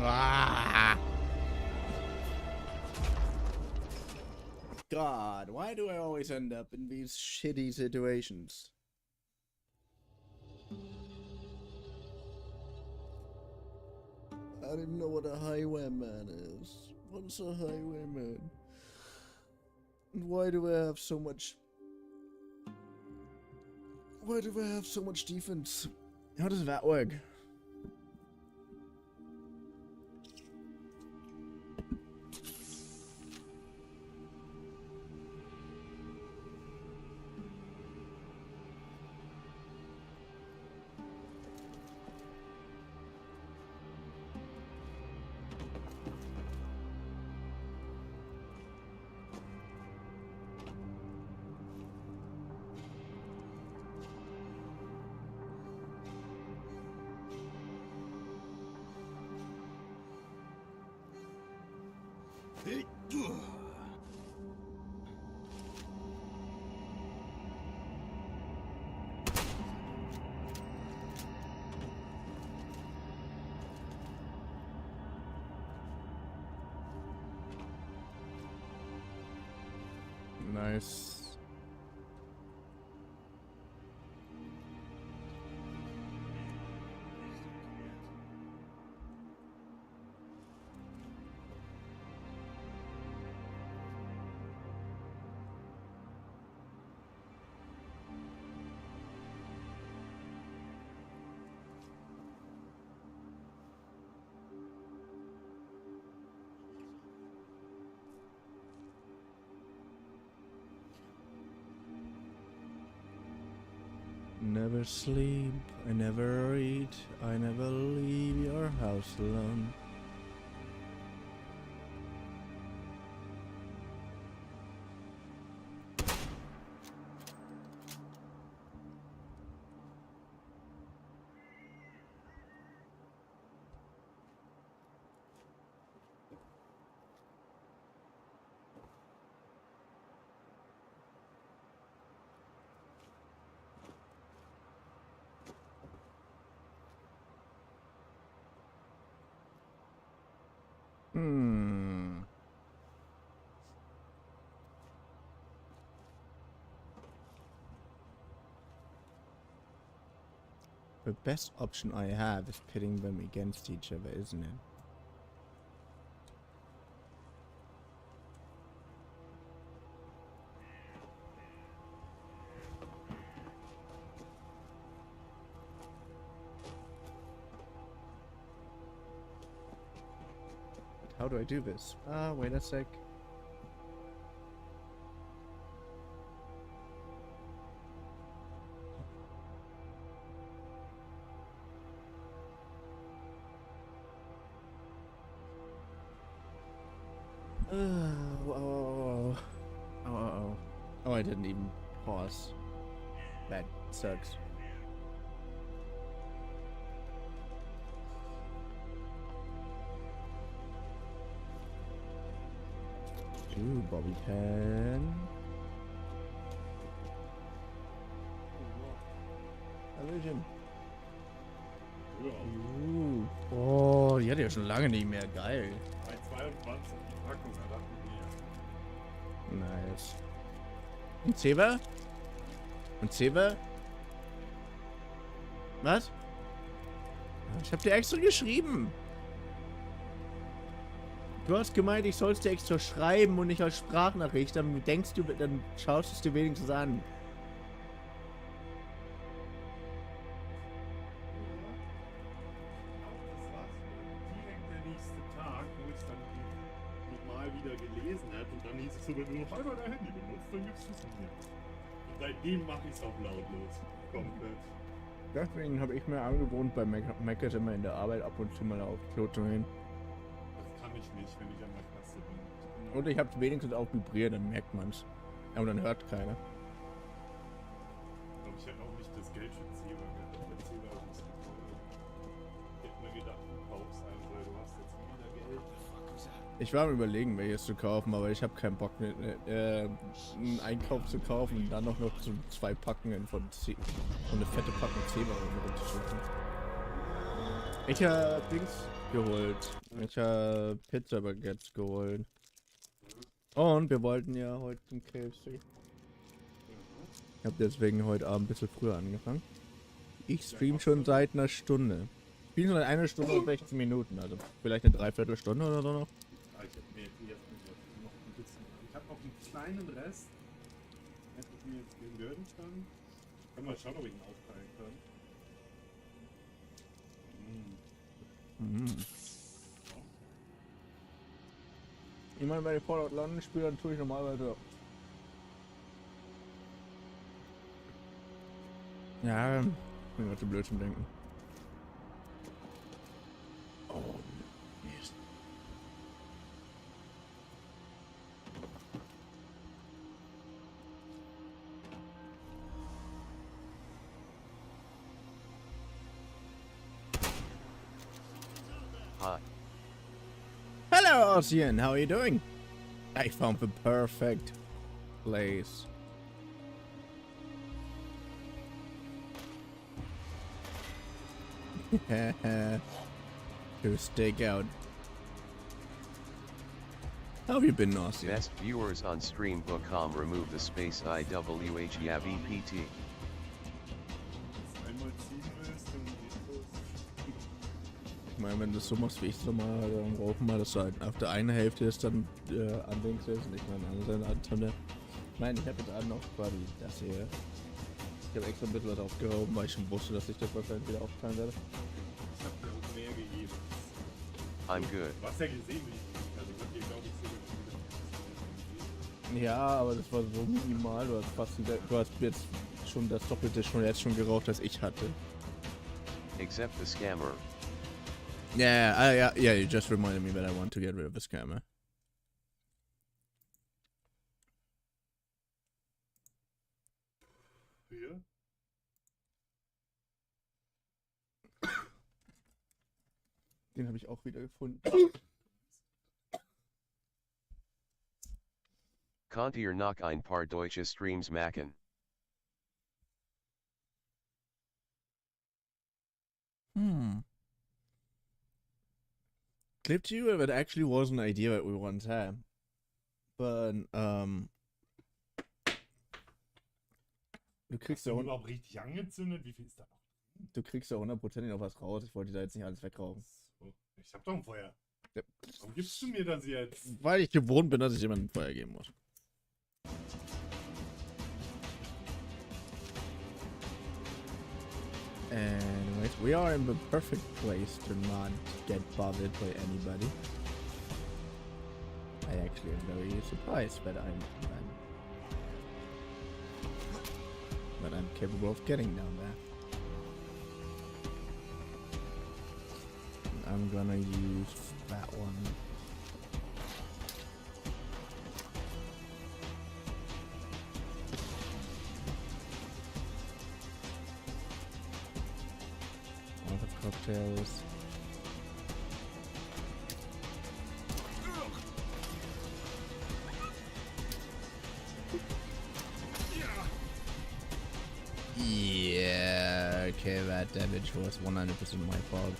Ah! God, why do I always end up in these shitty situations? I don't even know what a highwayman is. What is a highwayman? And why do I have so much... Why do I have so much defense? How does that work? Nice. Never sleep, I never eat, I never leave your house alone. The best option I have is pitting them against each other, isn't it? How do I do this? Wait a sec. Oh, I didn't even pause. That sucks. Ooh, bobby pin. Hallöchen. Oh, die hatte ja schon lange nicht mehr. Geil. Bei 22 die Packung, da dachten wir. Nice. Und Zebra? Und Zebra? Was? Ich hab dir extra geschrieben. Du hast gemeint, ich soll es dir extra schreiben und nicht als Sprachnachricht. Dann denkst du, dann schaust du es dir wenigstens an. Direkt der nächste Tag, wo ich dann nochmal wieder gelesen habe und dann hieß es sogar nur noch einmal dein Handy benutzt, dann gibt's Und seitdem mache ich es auf lautlos. Komplett. Deswegen habe ich mir angewohnt, bei Mac ist immer in der Arbeit ab und zu mal auf Klo zu gehen. Das kann ich nicht, wenn ich an der Kasse bin. Und ich habe es wenigstens auch vibriert, dann merkt man's. Aber dann hört keiner. Ich glaube, ich hätte auch nicht das Geld für Zebra gehabt. Der Zebra ist ein bisschen teuer. Ich hätte mir gedacht, du kaufst eins, weil du hast jetzt wieder Geld. Ich war am Überlegen, welches zu kaufen, aber ich habe keinen Bock, einen Einkauf zu kaufen und dann noch so 2 Packungen von eine fette Packung Zebra rumzuschütten. Ich habe Dings geholt. Ich habe Pizza Baguettes geholt. Und wir wollten ja heute zum KFC. Ich habe deswegen heute Abend ein bisschen früher angefangen. Ich stream schon seit einer Stunde. Ich spiele seit 1 Stunde und 16 Minuten, also vielleicht eine Dreiviertelstunde oder so noch. Ich hätte mir jetzt noch ein bisschen. Ich habe noch einen kleinen Rest. Hätte ich mir jetzt den gönnen können. Kann mal schauen, ob ich ihn aufteilen kann. Ich meine, wenn ich Fallout London spiele, dann tue ich normalerweise. Ja, ich bin gerade zu blöd zum Denken. Oh, Mist. Hi. Hello, Ocean. How are you doing? I found the perfect place. To stake out. How have you been, Ocean? Best viewers on stream.com remove the space IWHEVPT. Einmal ziehen willst, dann geht los. Ich meine, wenn du das so machst wie ich so mal, dann brauchen wir das halt. Auf der einen Hälfte ist dann an links ist und ich meine an der anderen Seite. Ich meine, ich habe jetzt auch noch quasi das hier. Ich habe extra ein bisschen was aufgehoben, weil ich schon wusste, dass ich das wahrscheinlich wieder aufteilen werde. Ich hab dir auch mehr gegeben. I'm good. Du hast ja gesehen, wie ich. Also, wird dir, glaube ich, so Ja, aber das war so minimal. Du hast jetzt schon das Doppelte jetzt schon geraucht, das ich hatte. Except the scammer. Yeah, you just reminded me that I want to get rid of the scammer. Hier? Den habe ich auch wieder gefunden. Konnte ihr noch ein paar deutsche Streams machen? Vtuber, that actually was an idea that we once had. But, du kriegst Hast du ja überhaupt richtig angezündet? Wie viel ist da noch? Du kriegst ja 100% noch was raus. Ich wollte da jetzt nicht alles wegrauchen. So, ich hab doch ein Feuer. Ja. Warum gibst du mir das jetzt? Weil ich gewohnt bin, dass ich jemandem Feuer geben muss. Anyways, we are in the perfect place to not get bothered by anybody. I actually am very surprised that I'm capable of getting down there. I'm gonna use that one. All the cocktails. Yeah, okay, that damage was 100% my fault.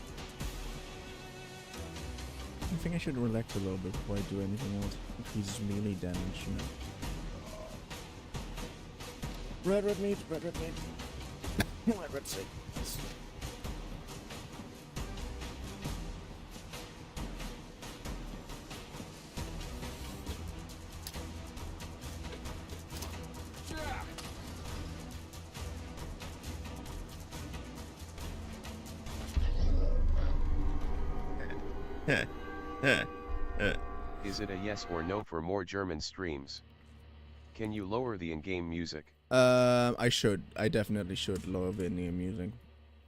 I think I should relax a little bit before I do anything else. Increases melee damage. Red meat. Red steak. Is it a yes or no for more German streams? Can you lower the in-game music? I should. I definitely should lower the in-game music.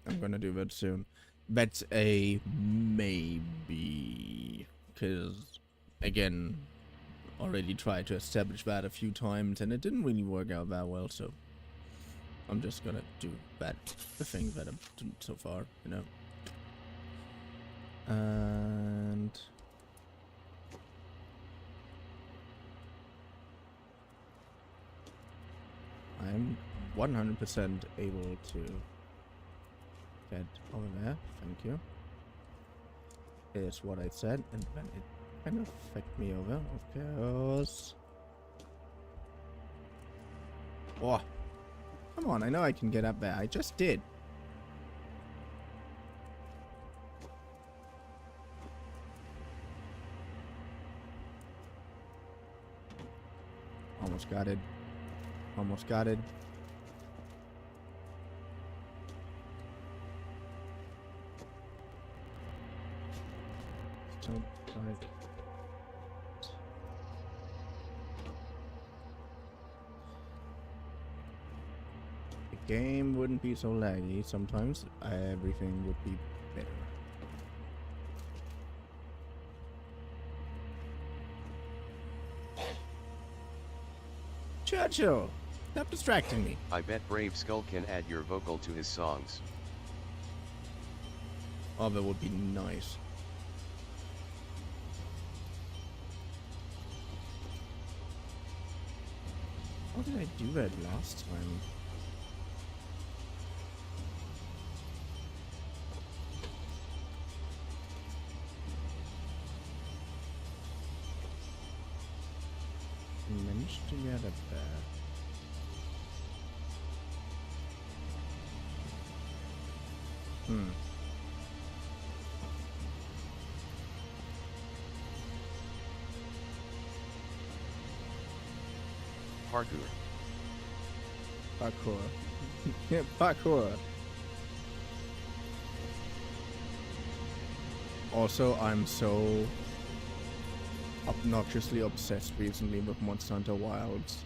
I'm gonna do that soon. That's a maybe. Because, again, already tried to establish that a few times and it didn't really work out that well, so I'm just gonna do the things that I've done so far, you know. And I'm 100% able to get over there. Thank you. Is what I said, and then it kind of fucked me over, of course. Oh, come on! I know I can get up there. I just did. Almost got it. Almost got it. So, right. The game wouldn't be so laggy. Sometimes everything would be better. Churchill, stop distracting me. I bet Brave Skull can add your vocal to his songs. Oh, that would be nice. How did I do that last time? I managed to get up there. Parkour. Parkour. Yeah, parkour. Also, I'm so obnoxiously obsessed recently with Monster Hunter Wilds.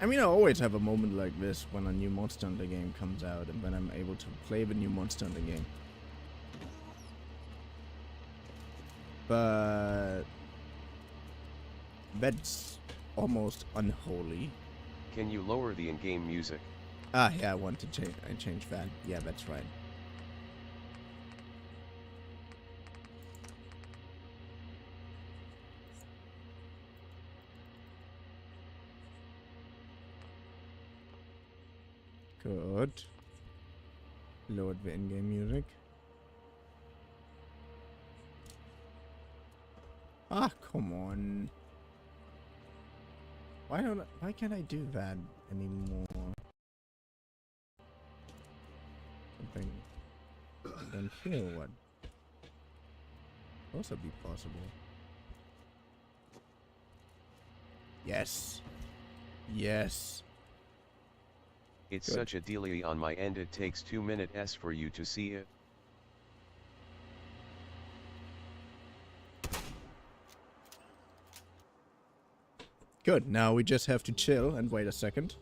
I mean, I always have a moment like this when a new Monster Hunter game comes out and when I'm able to play the new Monster Hunter game. But that's almost unholy. Can you lower the in-game music? Ah, yeah, I want to change. I changed that. Yeah, that's right. Good. Lowered the in-game music. Ah, come on. Why can't I do that anymore? Something then here what? Also be possible. Yes. Yes. It's Good. such a delay on my end, it takes 2 minutes for you to see it. Good. Now we just have to chill and wait a second.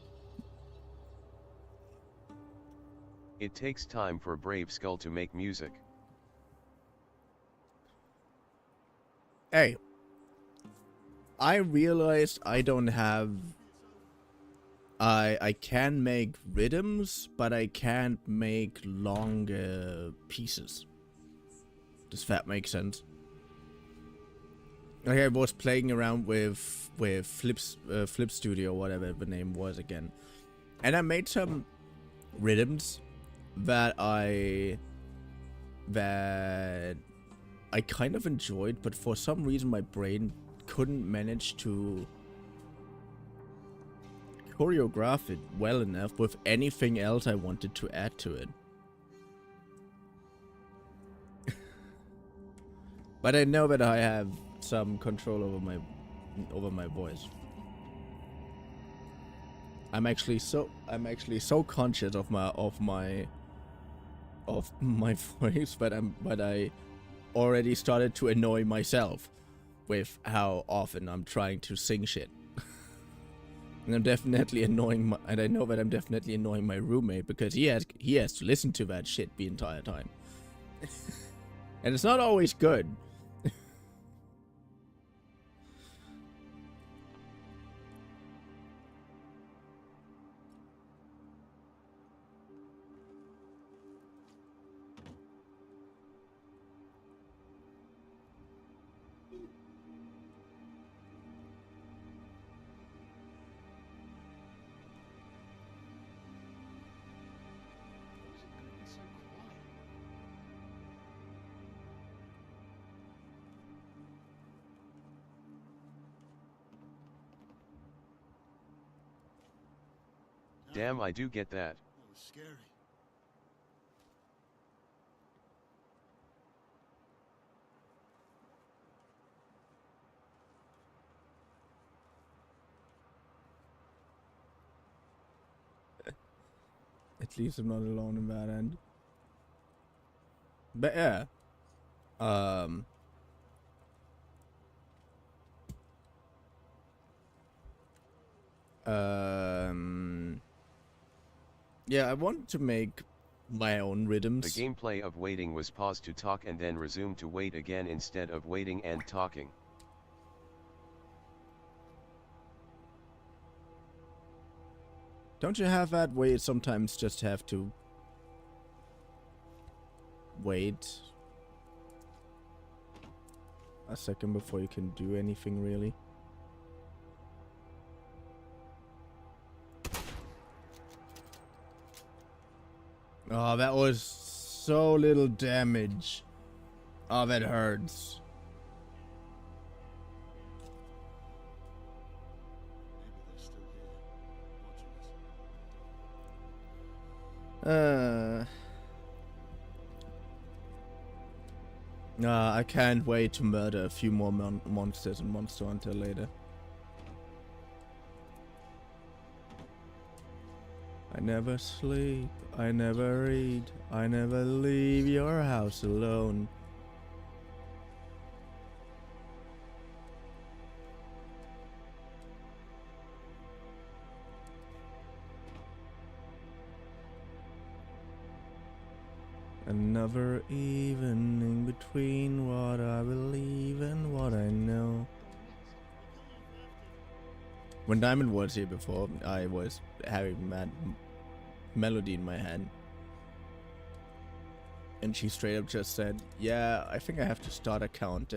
It takes time for Brave Skull to make music. Hey. I realized I don't have... I can make rhythms, but I can't make longer pieces. Does that make sense? Like I was playing around with Flip Studio, whatever the name was again, and I made some rhythms that I kind of enjoyed, but for some reason my brain couldn't manage to choreograph it well enough with anything else I wanted to add to it. But I know that I have some control over my voice. I'm actually so conscious of my voice that I already started to annoy myself. with how often I'm trying to sing shit. And I'm definitely annoying and I know that I'm definitely annoying my roommate because he has to listen to that shit the entire time. And it's not always good. It's so quiet. Damn, I do get that. That was scary. At least I'm not alone in that end. But yeah. Yeah, I want to make my own The rhythms. gameplay of waiting was pause to talk and then resume to wait again instead of waiting and talking. Don't you have that where you sometimes just have to wait a second before you can do anything really? Oh, that was so little damage. Oh, that hurts. Maybe they're still here, watching us. I can't wait to murder a few more monsters in Monster Hunter later. I never sleep, I never read, I never leave your house alone. Another evening between what I believe and what I know. When Diamond was here before, I was having mad melody in my head. And she straight up just said, yeah, I think I have to start a count,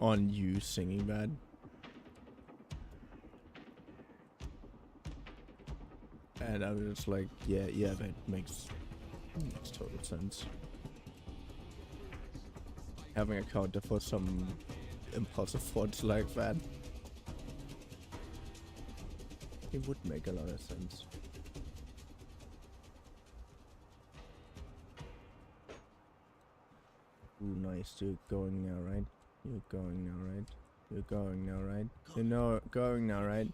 on you singing that. And I was just like, yeah, that makes total sense. Having a counter for some impulsive thoughts like that. It would make a lot of sense. Ooh, nice. You're going now, right? You're going now, right? You're going now, right? You know, going now, right?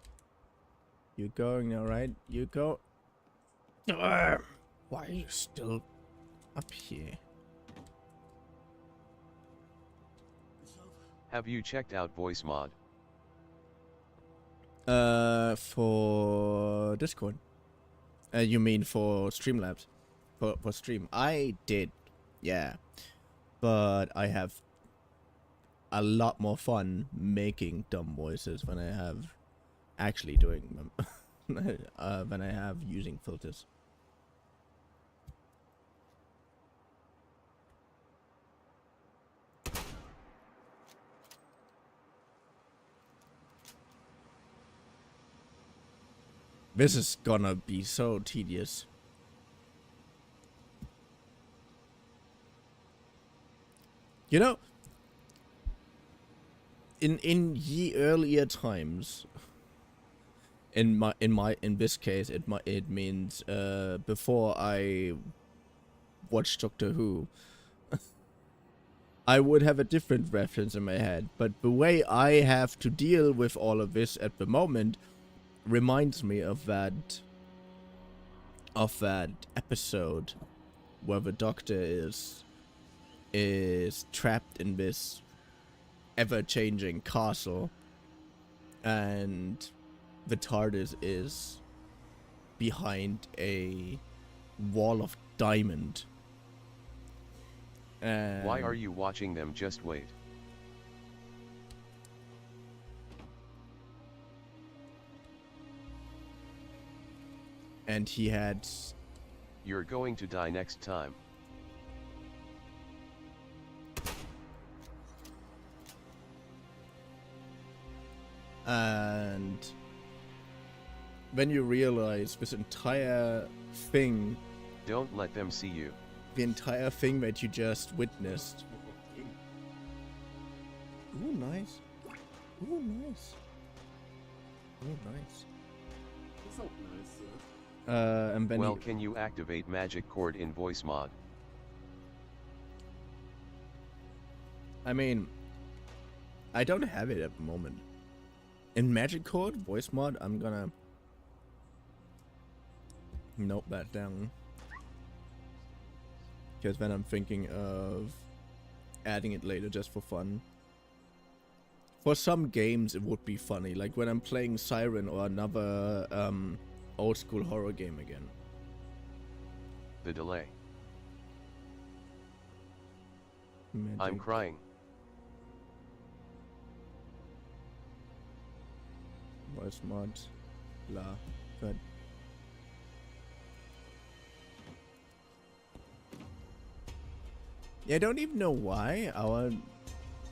You're going now, right? You go. Why are you still up here? Have you checked out voice mod? For Discord. You mean for Streamlabs? For stream? I did, yeah. But I have a lot more fun making dumb voices when I have actually doing them than I have using filters. This is gonna be so tedious. You know, in ye earlier times, in this case, it means before I watched Doctor Who, I would have a different reference in my head. But the way I have to deal with all of this at the moment reminds me of that episode where the Doctor is is trapped in this ever-changing castle, and the TARDIS is behind a wall of diamond. Why are you watching them? Just wait. And he had... You're going to die next time. And when you realize this entire thing, Don't let them see you. the entire thing that you just witnessed. Ooh, nice. Ooh, nice. Ooh, nice. Ist auch nice, so. And then Well, can you activate magic cord in voice mod? I mean, I don't have it at the moment. In Magic Code voice mod, I'm gonna note that down, because then I'm thinking of adding it later just for fun. For some games, it would be funny, like when I'm playing Siren or another old school horror game again. The delay. I'm Magic. crying. Voice mod, blah, good. Yeah, I don't even know why our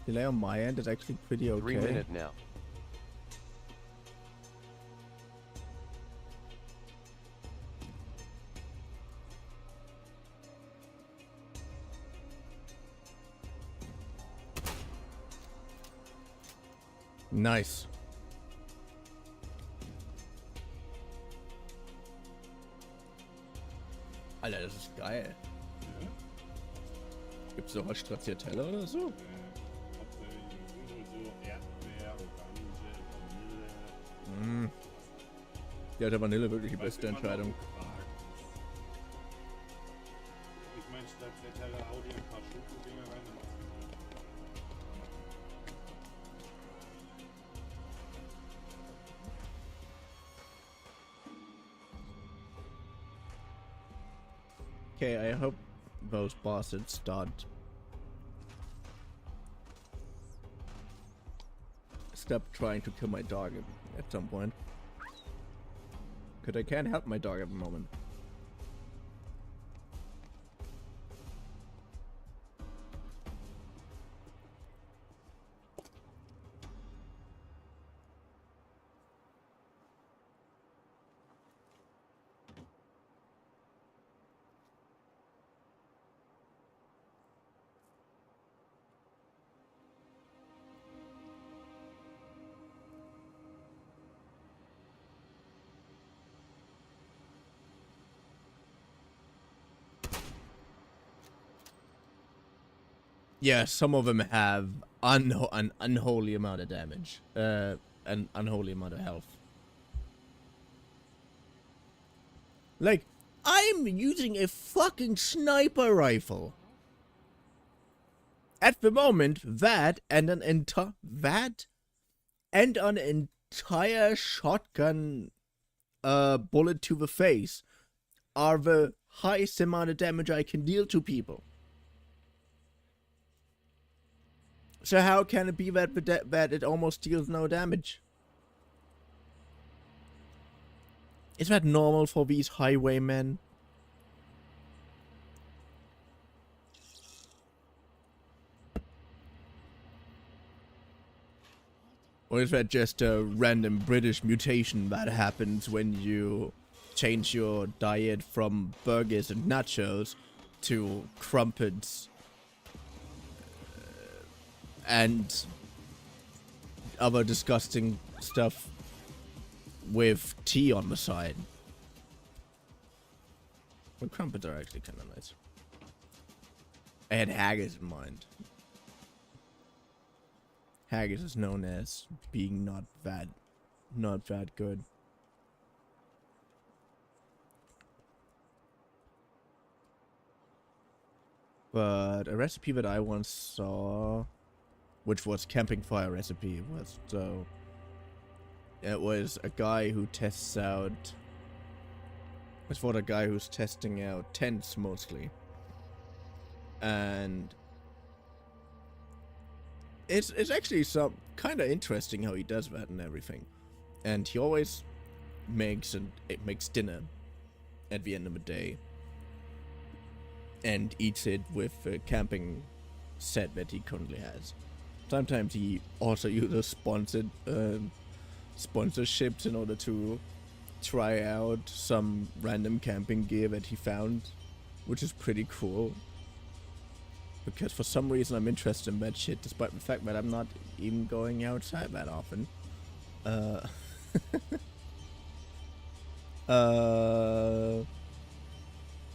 delay on my end is actually pretty okay. 3 minutes now. Nice. Alter, das ist geil. Ja. Gibt's noch was Stracciatella oder so? Hauptsächlich so Erdbeer, Orange, Vanille. Mm. Ja, der Vanille wirklich die beste Was immer noch Entscheidung. gefragt ist. Ich meine, statt der Teller hau dir ein paar Schokodinger rein, dann machst du. Okay, I hope those bastards start. Stop trying to kill my dog at some point. Because I can't help my dog at the moment. Yeah, some of them have an unholy amount of damage. An unholy amount of health. Like, I'm using a fucking sniper rifle. At the moment, that and an entire shotgun bullet to the face are the highest amount of damage I can deal to people. So how can it be that that it almost deals no damage? Is that normal for these highwaymen? Or is that just a random British mutation that happens when you change your diet from burgers and nachos to crumpets and other disgusting stuff with tea on the side? But crumpets are actually kind of nice. I had haggis in mind. Haggis is known as being not that good. But a recipe that I once saw, which was camping fire recipe, was so. It was a guy who tests out. It's for a guy who's testing out tents mostly, and it's actually some kind of interesting how he does that and everything. And he always makes dinner at the end of the day and eats it with a camping set that he currently has. Sometimes he also uses sponsorships in order to try out some random camping gear that he found, which is pretty cool. Because for some reason I'm interested in that shit, despite the fact that I'm not even going outside that often.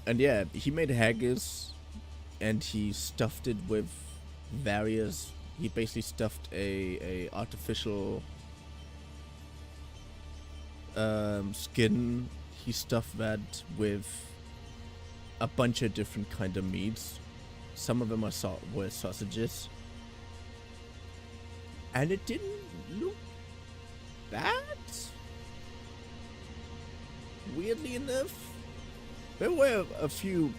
And yeah, he made haggis, and he stuffed it with various. He basically stuffed a artificial skin. He stuffed that with a bunch of different kind of meats. Some of them were sausages, and it didn't look bad. Weirdly enough, there were a few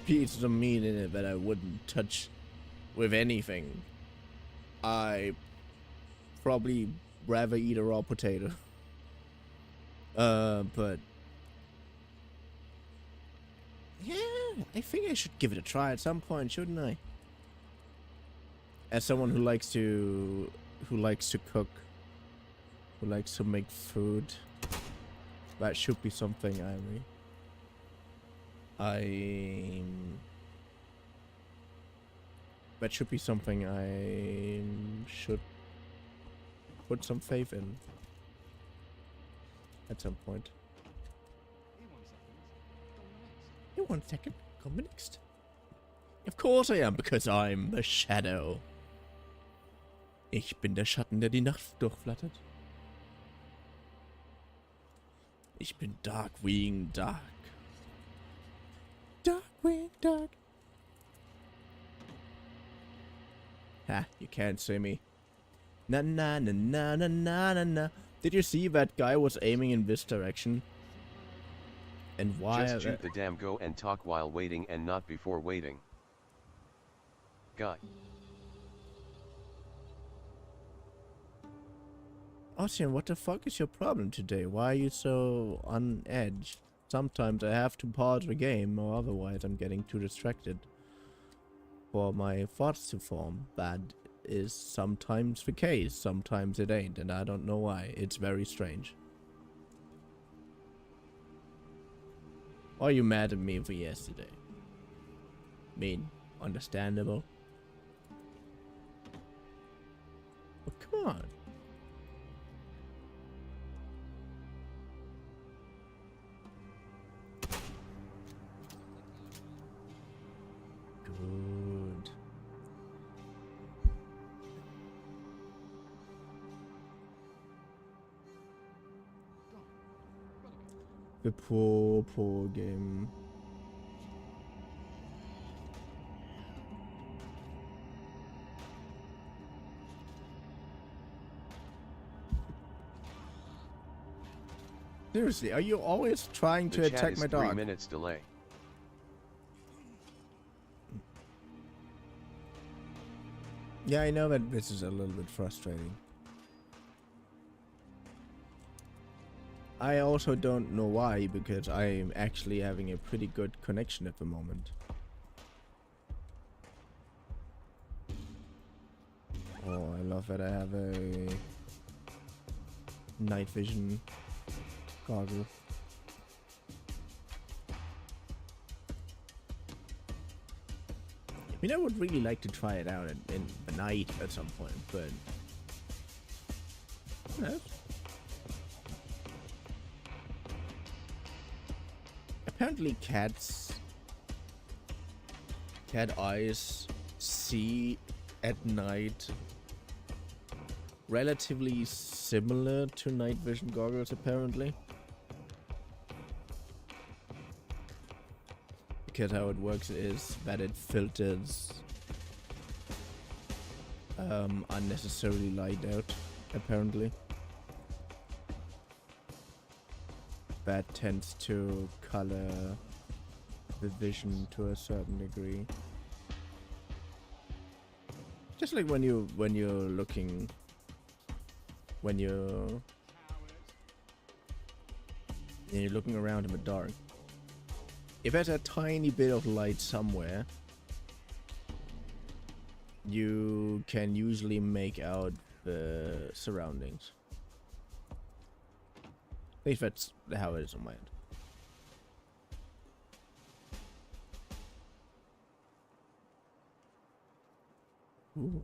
pieces of meat in it that I wouldn't touch with anything. I probably rather eat a raw potato. But yeah, I think I should give it a try at some point, shouldn't I? As someone who likes to cook, who likes to make food, that should be something that should be something I should put some faith in at some point. Hey, 1 second. Come next. Of course I am, because I'm a shadow. Ich bin der Schatten, der die Nacht durchflattert. Ich bin Darkwing Dark. Darkwing Dark. Ha, you can't see me. Na na na na na na na na. Did you see that guy was aiming in this direction? And why? Just shoot the damn go and talk while waiting and not before waiting. Guy. Ocean, what the fuck is your problem today? Why are you so on edge? Sometimes I have to pause the game, or otherwise I'm getting too distracted for my thoughts to form. That is sometimes the case, sometimes it ain't, and I don't know why. It's very strange. Or are you mad at me for yesterday? Mean, understandable. Oh, come on. Good. The poor game. Seriously, are you always trying to attack my dog? 3 minutes delay. Yeah, I know that this is a little bit frustrating. I also don't know why, because I'm actually having a pretty good connection at the moment. Oh, I love that I have a night vision goggle. I mean, I would really like to try it out in the night at some point, but who knows? Apparently cat eyes see at night relatively similar to night vision goggles, apparently. because how it works is that it filters unnecessarily light out, apparently. That tends to color the vision to a certain degree. Just like when you're looking, when you're looking around in the dark. If there's a tiny bit of light somewhere, you can usually make out the surroundings. At least that's how it is on my end. Ooh.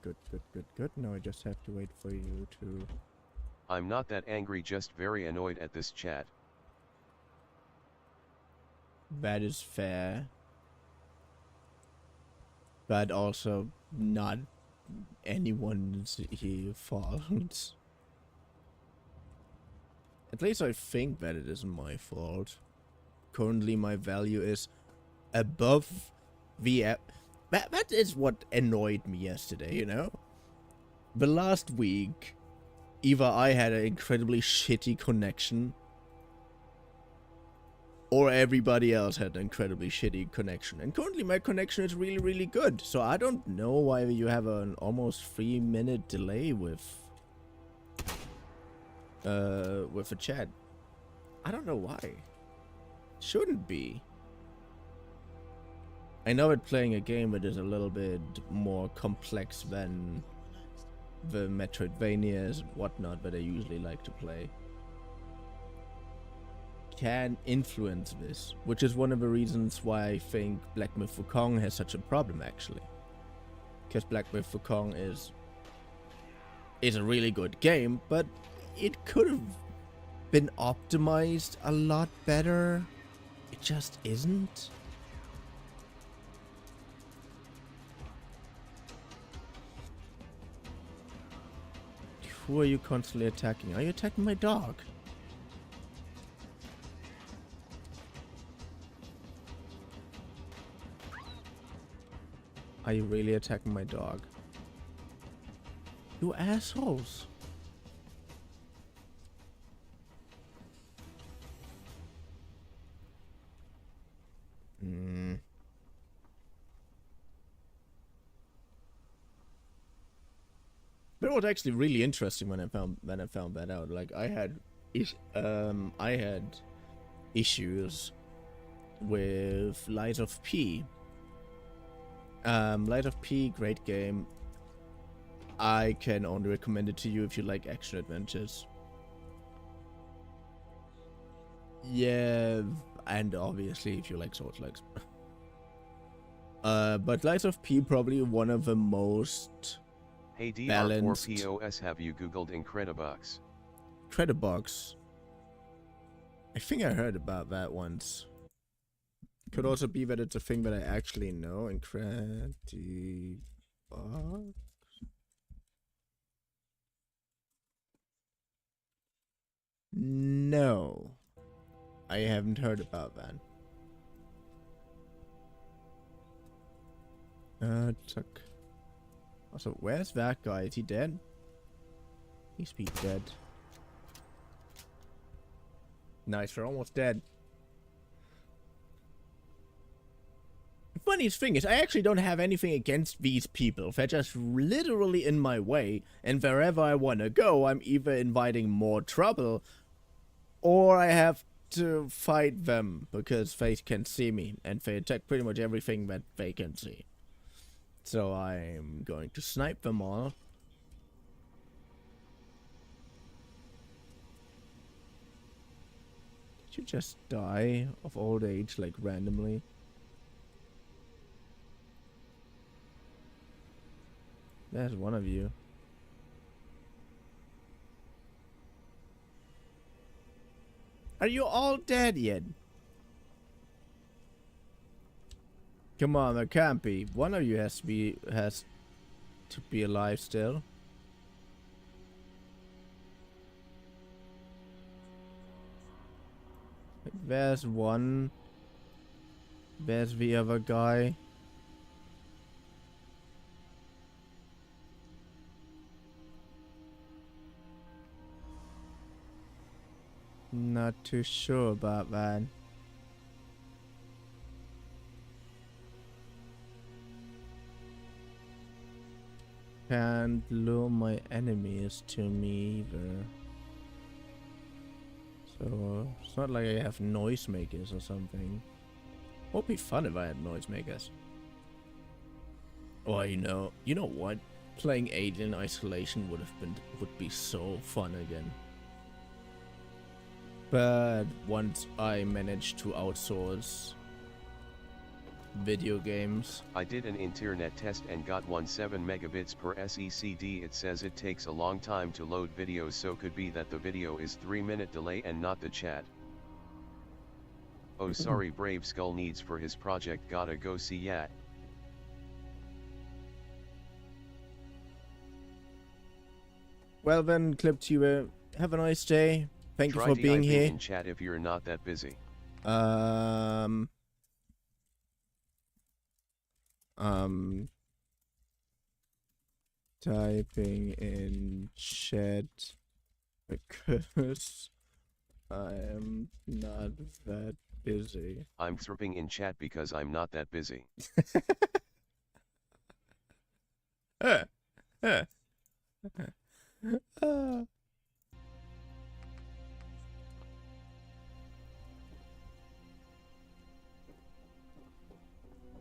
Good. Now I just have to wait for you to... I'm not that angry, just very annoyed at this chat. That is fair. But also not anyone's fault. At least I think that it isn't my fault. Currently my value is above the... That is what annoyed me yesterday, you know? The last week, either I had an incredibly shitty connection, or everybody else had an incredibly shitty connection. And currently my connection is really, really good. So I don't know why you have an almost 3-minute delay with a chat. I don't know why. Shouldn't be. I know that playing a game that is a little bit more complex than the Metroidvanias and whatnot that I usually like to play can influence this, which is one of the reasons why I think Black Myth Wukong has such a problem, actually. Because Black Myth Wukong is a really good game, but it could have been optimized a lot better. It just isn't. Who are you constantly attacking? Are you attacking my dog? Are you really attacking my dog? You assholes! But it was actually really interesting when I found that out. Like I had issues with Lies of P. Lies of P, great game. I can only recommend it to you if you like action adventures. Yeah, and obviously if you like Souls-likes. But Lies of P probably one of the most Hey balanced. DR4POS, have you googled Incredibox? Incredibox. I think I heard about that once. Could also be that it's a thing that I actually know. Incredibox. No. I haven't heard about that. Tuck. Also, where's that guy? Is he dead? He's dead. Nice, we're almost dead. The funniest thing is, I actually don't have anything against these people. They're just literally in my way, and wherever I want to go, I'm either inviting more trouble, or I have to fight them, because they can see me, and they attack pretty much everything that they can see. So I'm going to snipe them all. Did you just die of old age, like, randomly? There's one of you. Are you all dead yet? Come on, there can't be. One of you has to be alive still. There's one. There's the other guy. Not too sure about that. Can't lure my enemies to me either. So it's not like I have noisemakers or something. Would be fun if I had noisemakers. Or you know what? Playing Alien Isolation would be so fun again. But once I managed to outsource video games. I did an internet test and got 17 megabits per SECD. It says it takes a long time to load videos, so could be that the video is 3-minute delay and not the chat. Oh sorry, Brave Skull needs for his project, gotta go see ya. Well then, Cliptuber, have a nice day. Thank you for being here. In chat if you're not that busy. Typing in chat because I am not that busy. I'm typing in chat because I'm not that busy.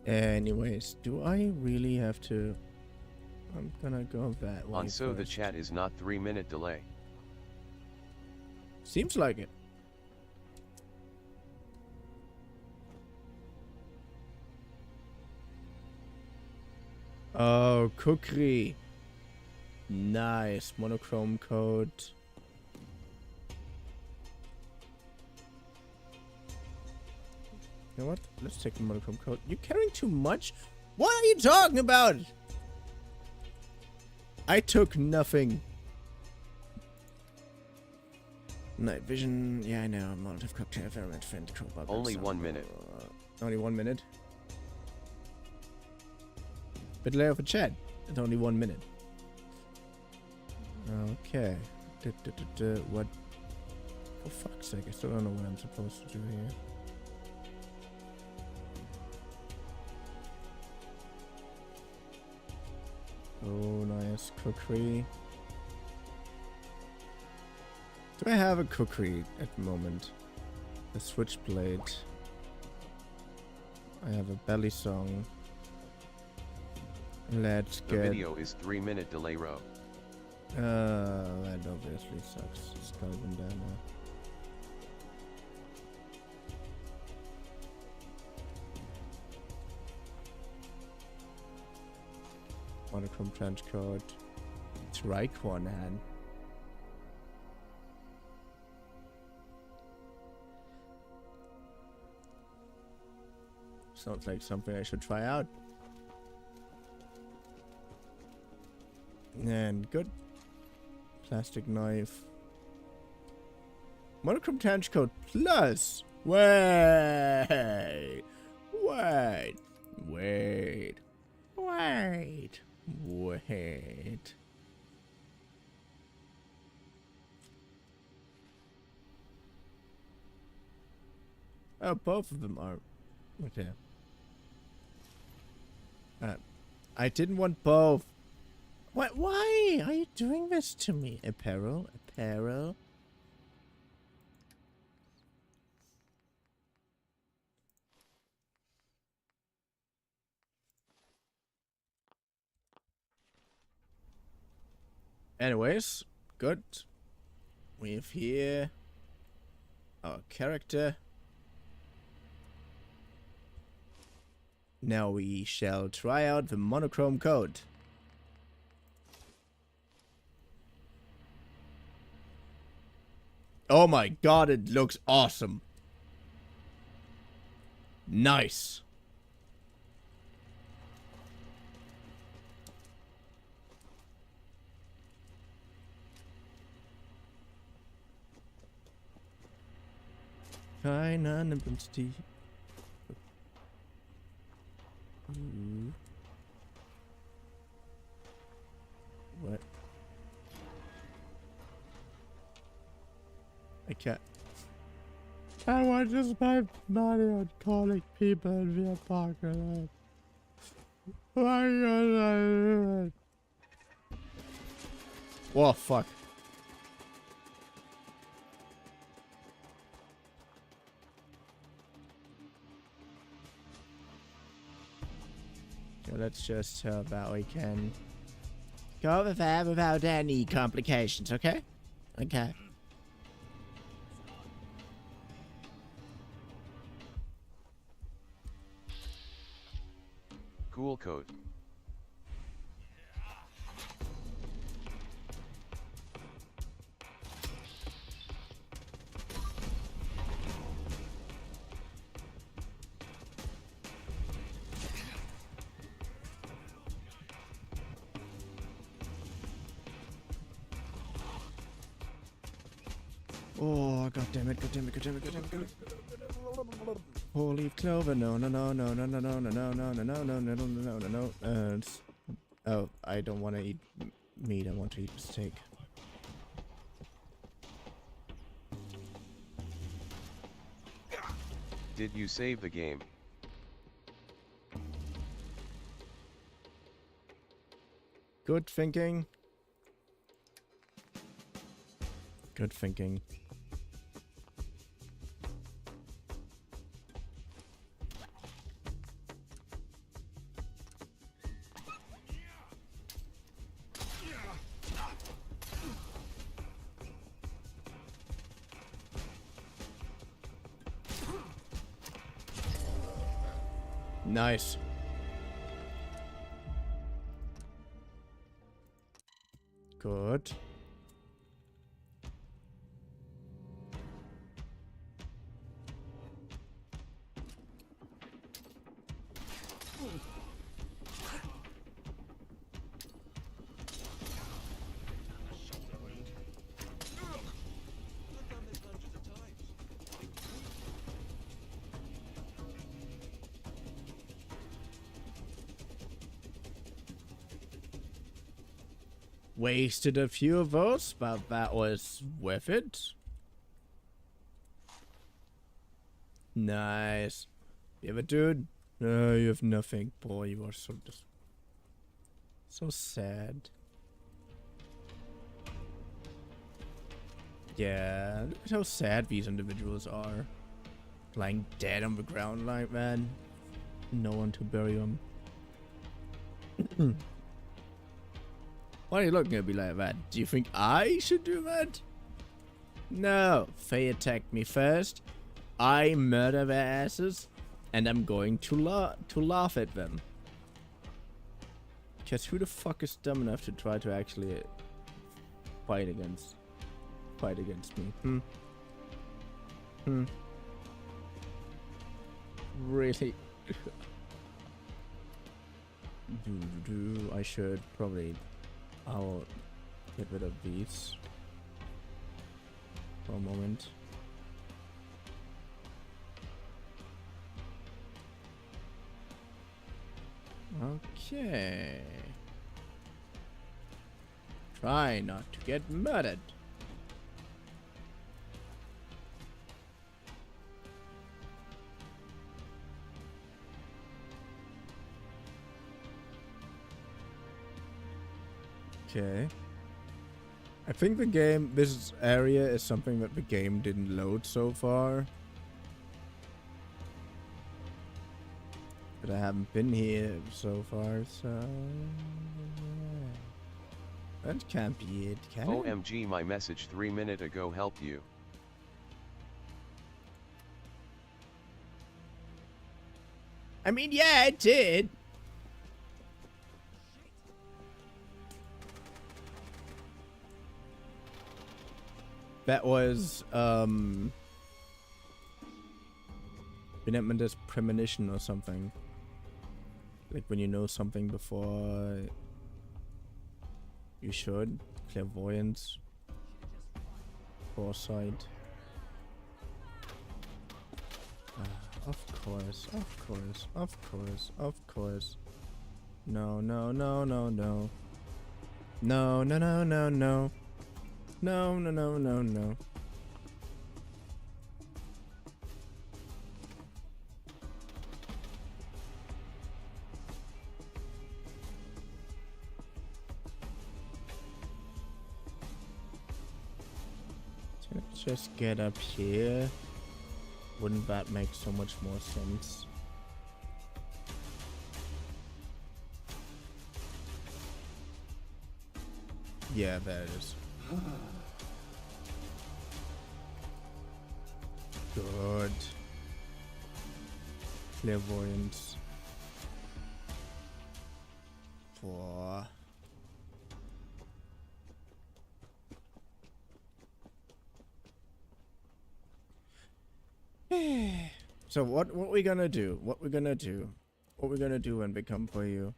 Anyways, do I really have to? I'm gonna go that way. So the first. chat is not 3-minute delay. Seems like it. Oh, cookery. Nice. Monochrome code. You know what? Let's take the monochrome code. You're carrying too much? What are you talking about? I took nothing. Night vision. Yeah, I know. Molotov cocktail, ferment, friend, crowbar. Only 1 minute. Only 1 minute. Bit late of a chat. It's only 1 minute. Okay. What? For fuck's sake, I still don't know what I'm supposed to do here. Oh, nice cookery. Do I have a cookery at the moment? A switchblade. I have a belly song. Let's The get... video is 3-minute delay row. That obviously sucks. Skull bandana. Monochrome trench coat. It's Raikkonen. Sounds like something I should try out. And good. Plastic knife. Monochrome trench coat plus. Wait. Wait. Wait. Wait. Wait. Oh, both of them are. Okay. I didn't want both. What? Why are you doing this to me? Apparel? Apparel? Anyways, good. We have here our character. Now we shall try out the monochrome code. Oh my god, it looks awesome. Nice. Keinen Bumsti. What? I can't. I want to spend money on calling people in the apocalypse. Why can't I do it? Oh, fuck. So let's just hope that we can go over there without any complications, okay? Okay. Cool code. Oh, god damn it, god damn it, god damn it, god damn it, god damn it. Whole leaf clover, no, no, no, no, no, no, no, no, no, no, no, no, no, no, no, no, no, no. Oh, I don't want to eat meat, I want to eat steak. Did you save the game? Good thinking. Good thinking. Nice. Good. Wasted a few of those, but that was worth it. Nice. You have a dude? No, you have nothing. Boy, you are so sad. Yeah, look at how sad these individuals are. Lying dead on the ground like that. No one to bury them. Why are you looking at me like that? Do you think I should do that? No, they attacked me first. I murder their asses, and I'm going to laugh at them. Because who the fuck is dumb enough to try to actually fight against me? Really? I should probably. I'll get rid of these for a moment. Okay. Try not to get murdered. Okay. I think the game, this area is something that the game didn't load so far. But I haven't been here so far, so... That can't be it, can it? OMG, my message 3 minutes ago helped you. I mean, yeah, it did. That was, Benennt premonition or something. Like when you know something before you should. Clairvoyance. Foresight. Of course, of course, of course, of course. No, no, no, no, no. No, no, no, no, no. No, no, no, no, no. Let's just get up here. Wouldn't that make so much more sense? Yeah, there it is. Good. Clairvoyance. 4. So what we gonna do? What we gonna do? What we gonna do when we come for you?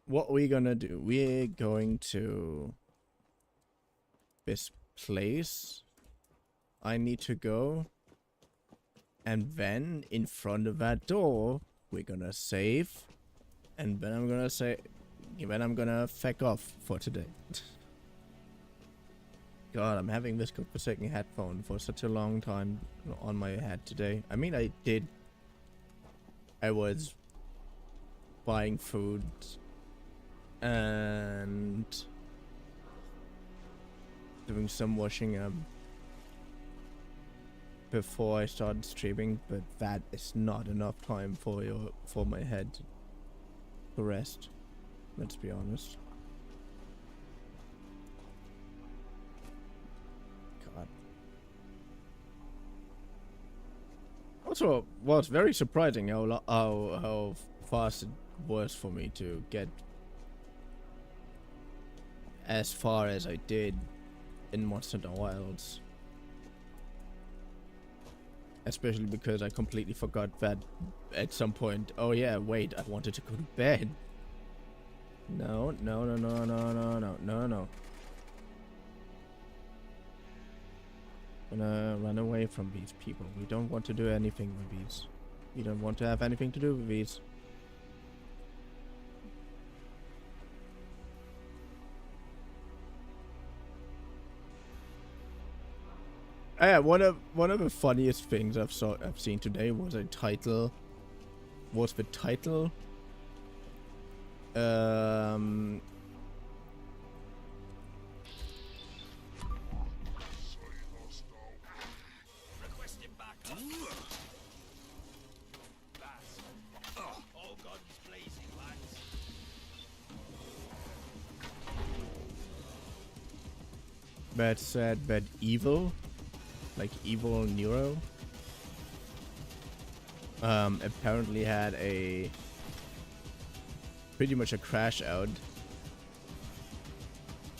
What we gonna do? We're going to this place. I need to go. And then in front of that door, we're gonna save. And then I'm gonna say, then I'm gonna feck off for today. God, I'm having this godforsaken headphone for such a long time on my head today. I mean, I was buying food and doing some washing up before I started streaming, but that is not enough time for my head to rest. Let's be honest. God. Also, was very surprising how fast it was for me to get as far as I did in Monster Hunter Wilds. Especially because I completely forgot that at some point, oh yeah, wait, I wanted to go to bed. No, no, no, no, no, no, no, no, no. I'm gonna run away from these people. We don't want to do anything with these. We don't want to have anything to do with these. Yeah, one of the funniest things I've seen today was a title. Was the title? That said that evil, like evil Neuro, apparently had a pretty much a crash out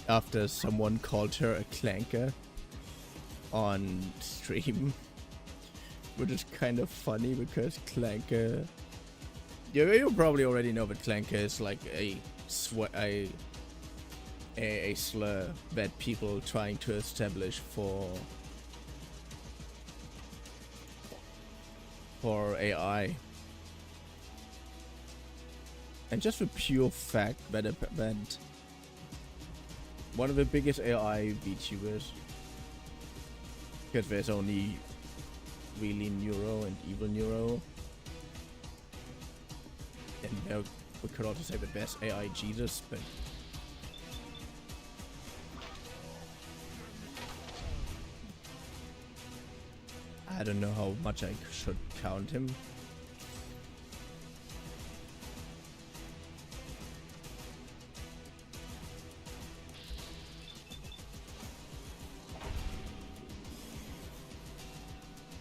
after someone called her a clanker on stream, which is kind of funny because clanker, you probably already know that clanker is like a slur that people trying to establish for AI. And just the pure fact that one of the biggest AI VTubers, because there's only really Neuro and Evil Neuro, and we could also say the best AI Jesus, but I don't know how much I should count him.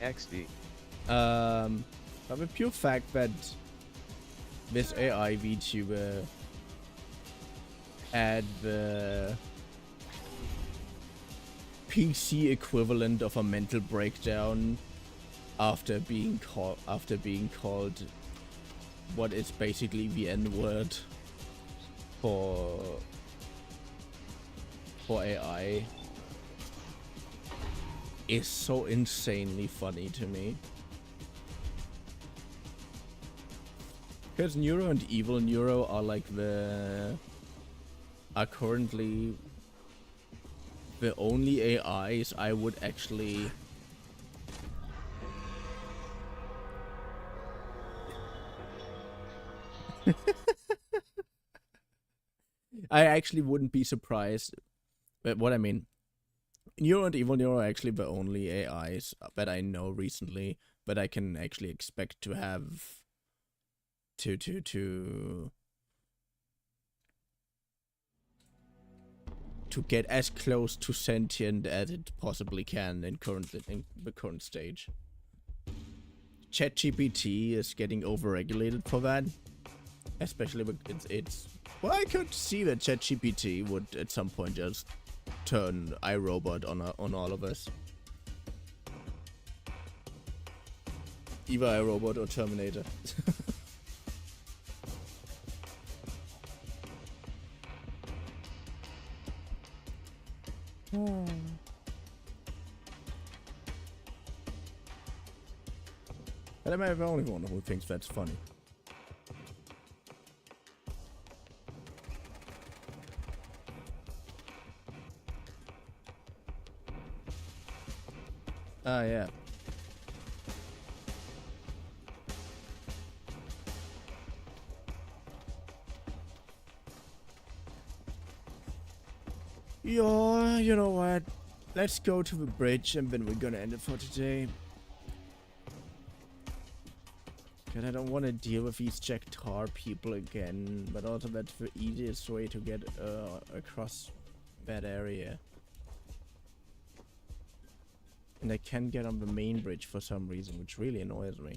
XD. But the pure fact that this AI VTuber had the PC equivalent of a mental breakdown after being called what is basically the N-word for AI is so insanely funny to me. Because Neuro and Evil Neuro are like are currently the only AIs I would actually I actually wouldn't be surprised. But what I mean, Neuro and Evil Neuro are actually the only AIs that I know recently, but I can actually expect to have to get as close to sentient as it possibly can in the current stage. ChatGPT is getting overregulated for that, especially with it's. Well, I could see that ChatGPT would at some point just turn iRobot on all of us. Either iRobot or Terminator. But am I the only one who thinks that's funny? Ah, yeah. Yeah, you know what? Let's go to the bridge and then we're gonna end it for today. Cause I don't want to deal with these Jack Tar people again, but also that's the easiest way to get across that area. And I can't get on the main bridge for some reason, which really annoys me.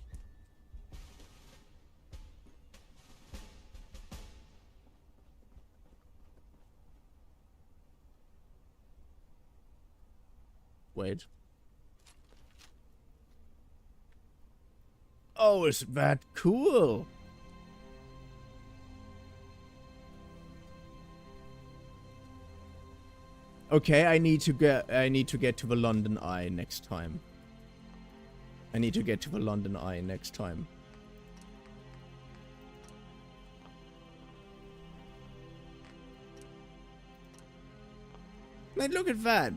Wait. Oh, is that cool? Okay, I need to get to the London Eye next time. I need to get to the London Eye next time. Like, look at that.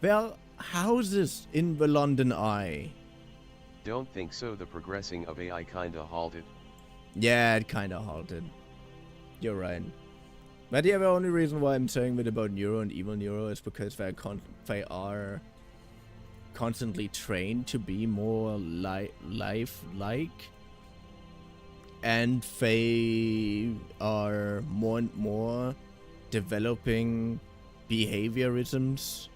There are houses in the London Eye. Don't think so. The progressing of AI kinda halted. Yeah, it kinda halted. You're right. But yeah, the only reason why I'm saying that about Neuro and Evil Neuro is because they are constantly trained to be more life-like. And they are more and more developing behaviorisms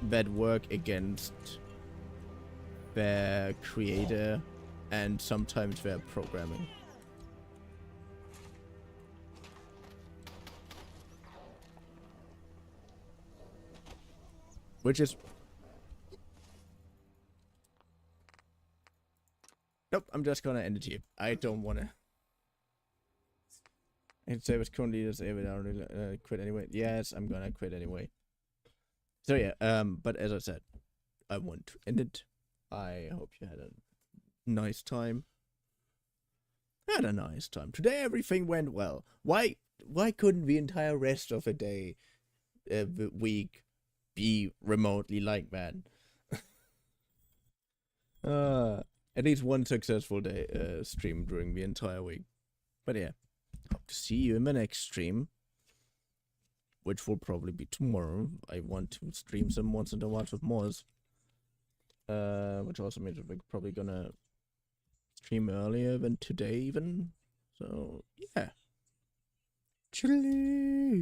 that work against their creator and sometimes their programming. Which is... Nope, I'm just gonna end it here. I don't wanna... I'd say with current leaders, I would quit anyway. Yes, I'm gonna quit anyway. So yeah, but as I said, I want to end it. I hope you had a nice time. I had a nice time. Today everything went well. Why couldn't the entire rest of the day, the week, be remotely like that? At least one successful day stream during the entire week. But yeah, hope to see you in the next stream, which will probably be tomorrow. I want to stream some once in a while with Moz, which also means we're probably gonna stream earlier than today even. So yeah. Chilly.